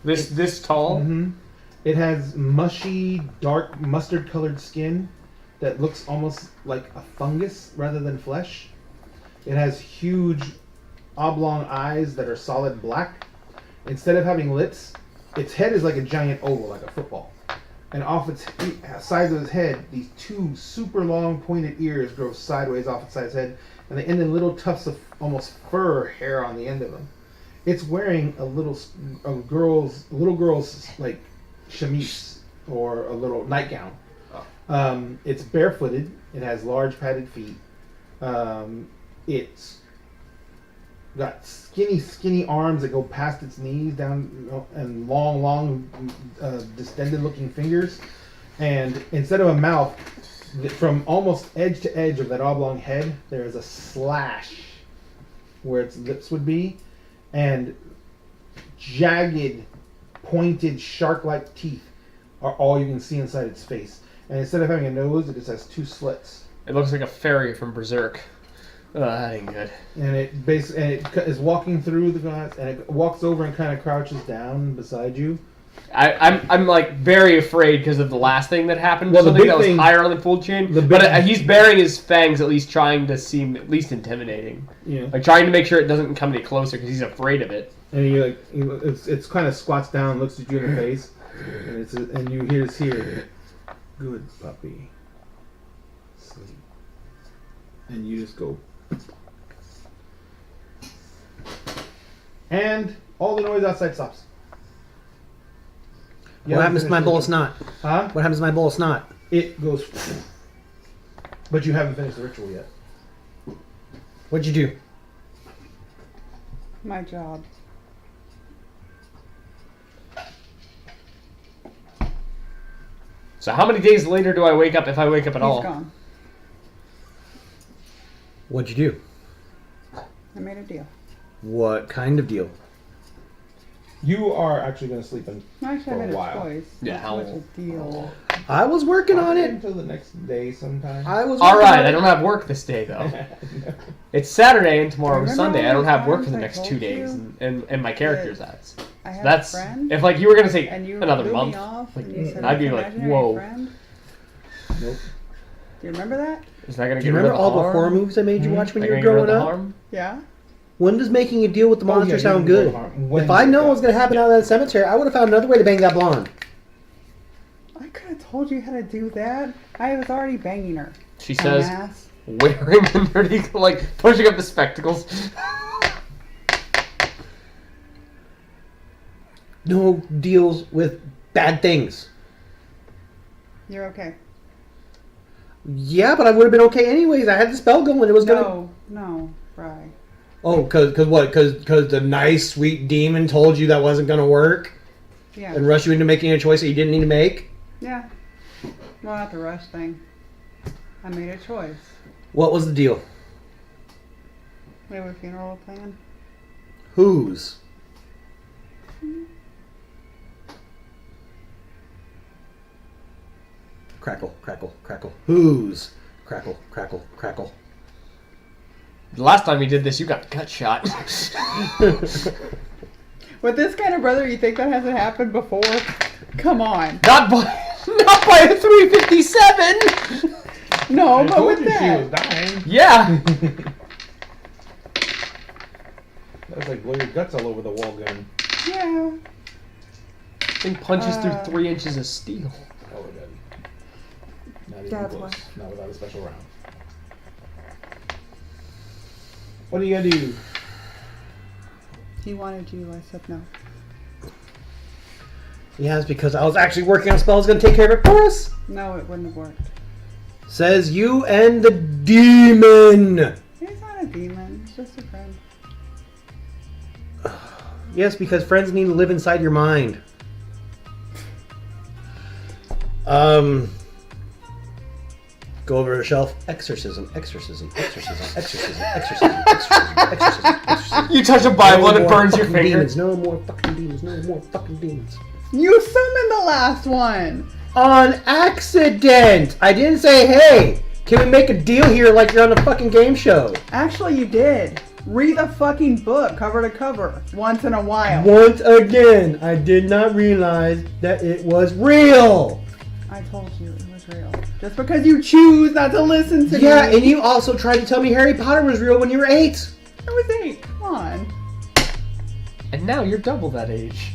this tall. Mm-hmm. It has mushy, dark, mustard-colored skin that looks almost like a fungus rather than flesh. It has huge, oblong eyes that are solid black. Instead of having lips, its head is like a giant oval, like a football. And off its sides of its head, these two super long pointed ears grow sideways off its side of its head, and they end in little tufts of almost fur hair on the end of them. It's wearing a little girl's like chemise or a little nightgown. It's barefooted. It has large padded feet. It's got skinny arms that go past its knees down, and long, distended looking fingers. And instead of a mouth, from almost edge to edge of that oblong head, there is a slash where its lips would be, and jagged, pointed, shark-like teeth are all you can see inside its face. And instead of having a nose, it just has two slits. It looks like a fairy from Berserk. That ain't good. And it is walking through the glass, and it walks over and kind of crouches down beside you. I'm like very afraid because of the last thing that happened. Well, the Something big that was thing- higher on the food chain. the big- But he's baring his fangs, at least trying to seem at least intimidating. Yeah. Like trying to make sure it doesn't come any closer because he's afraid of it. And it's kind of squats down, looks at you in the face, and you hear, "Good puppy, sleep," and you just go, and all the noise outside stops. You What haven't happens to my finished bowl the- of snot? Huh? What happens to my bowl of snot? It goes, but you haven't finished the ritual yet. What'd you do? My job. So how many days later do I wake up if I wake up at He's all? gone. What'd you do? I made a deal. What kind of deal? You are actually going to sleep in Actually, For I a made while. a choice. Yeah, Not how- so much a deal. I was working on it. until the next day sometime. I was. All working right, on I it. don't have work this day though. It's Saturday and tomorrow is Remember Sunday. all I don't the have work for times the I next told 2 days, you and my character's ads. I have That's a friend, if like you were gonna say and you another blew month. me off, like, and you said, I'd be "It's an like, imaginary whoa. friend." Nope. Do you remember that? Is that gonna Do you get rid remember of all the harm? horror movies I made you Mhm. watch when That you were gonna get rid of growing the up? harm? Yeah. When does making a deal with the Oh, monster yeah, sound you can good? go to harm. When If I you know get what was gonna happen out of that cemetery, I would have found another way to bang that blonde. I could have told you how to do that. I was already banging her. She says, Dumbass. wearing the nerdy, like pushing up the spectacles. No deals with bad things. You're okay. Yeah, but I would have been okay anyways. I had the spell going. It was gonna. No, Bri. Oh, cause what? Cause the nice sweet demon told you that wasn't gonna work Yeah. and rushed you into making a choice that you didn't need to make. Yeah. Well, not the rush thing. I made a choice. What was the deal? We have a funeral plan. Whose? Crackle, crackle, crackle. Whose? Crackle, crackle, crackle. The last time you did this, you got gut shot. With this kind of brother, you think that hasn't happened before? Come on. not by a 357. No, I but told with you she was that. dying. Yeah. That was like blow your guts all over the wall gun. Yeah. Thing punches through 3 inches of steel. Oh, it doesn't. Not even That's close. why. Not without a special round. What are you gonna do? He wanted you. I said no. Yes, because I was actually working on a spell that's going to take care of it for us. No, it wouldn't have worked. Says you and the demon. He's not a demon. He's just a friend. Yes, because friends need to live inside your mind. Go over to the shelf. Exorcism, exorcism, exorcism, exorcism, exorcism, exorcism, exorcism, exorcism. You touch a Bible and No it more burns your fucking finger. demons. No more fucking demons. No more fucking demons. You summoned the last one. On accident. I didn't say, hey, can we make a deal here like you're on a fucking game show? Actually, you did. Read the fucking book cover to cover once in a while. Once again, I did not realize that it was real. I told you it was real. Just because you choose not to listen to Yeah, me. and you also tried to tell me Harry Potter was real when you were 8. I was 8. Come on. And now you're double that age.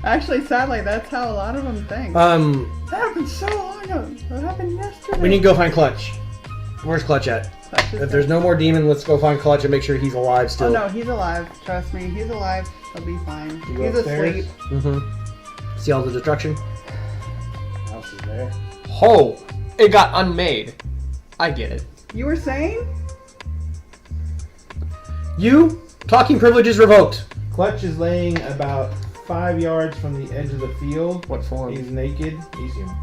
Actually, sadly, that's how a lot of them think. Um, That happened so long ago. That happened yesterday. we need to go find Clutch. Where's Clutch at? Clutch is If there's no more demon, let's go find Clutch and make sure he's alive Oh still. no, he's alive. Trust me, he's alive. He'll be fine. You go He's upstairs? asleep. Mm-hmm. See all the destruction? House is there. Oh, it got unmade. I get it. You were saying? You, talking privileges revoked. Clutch is laying about 5 yards from the edge of the field. What form? He's naked. He's human.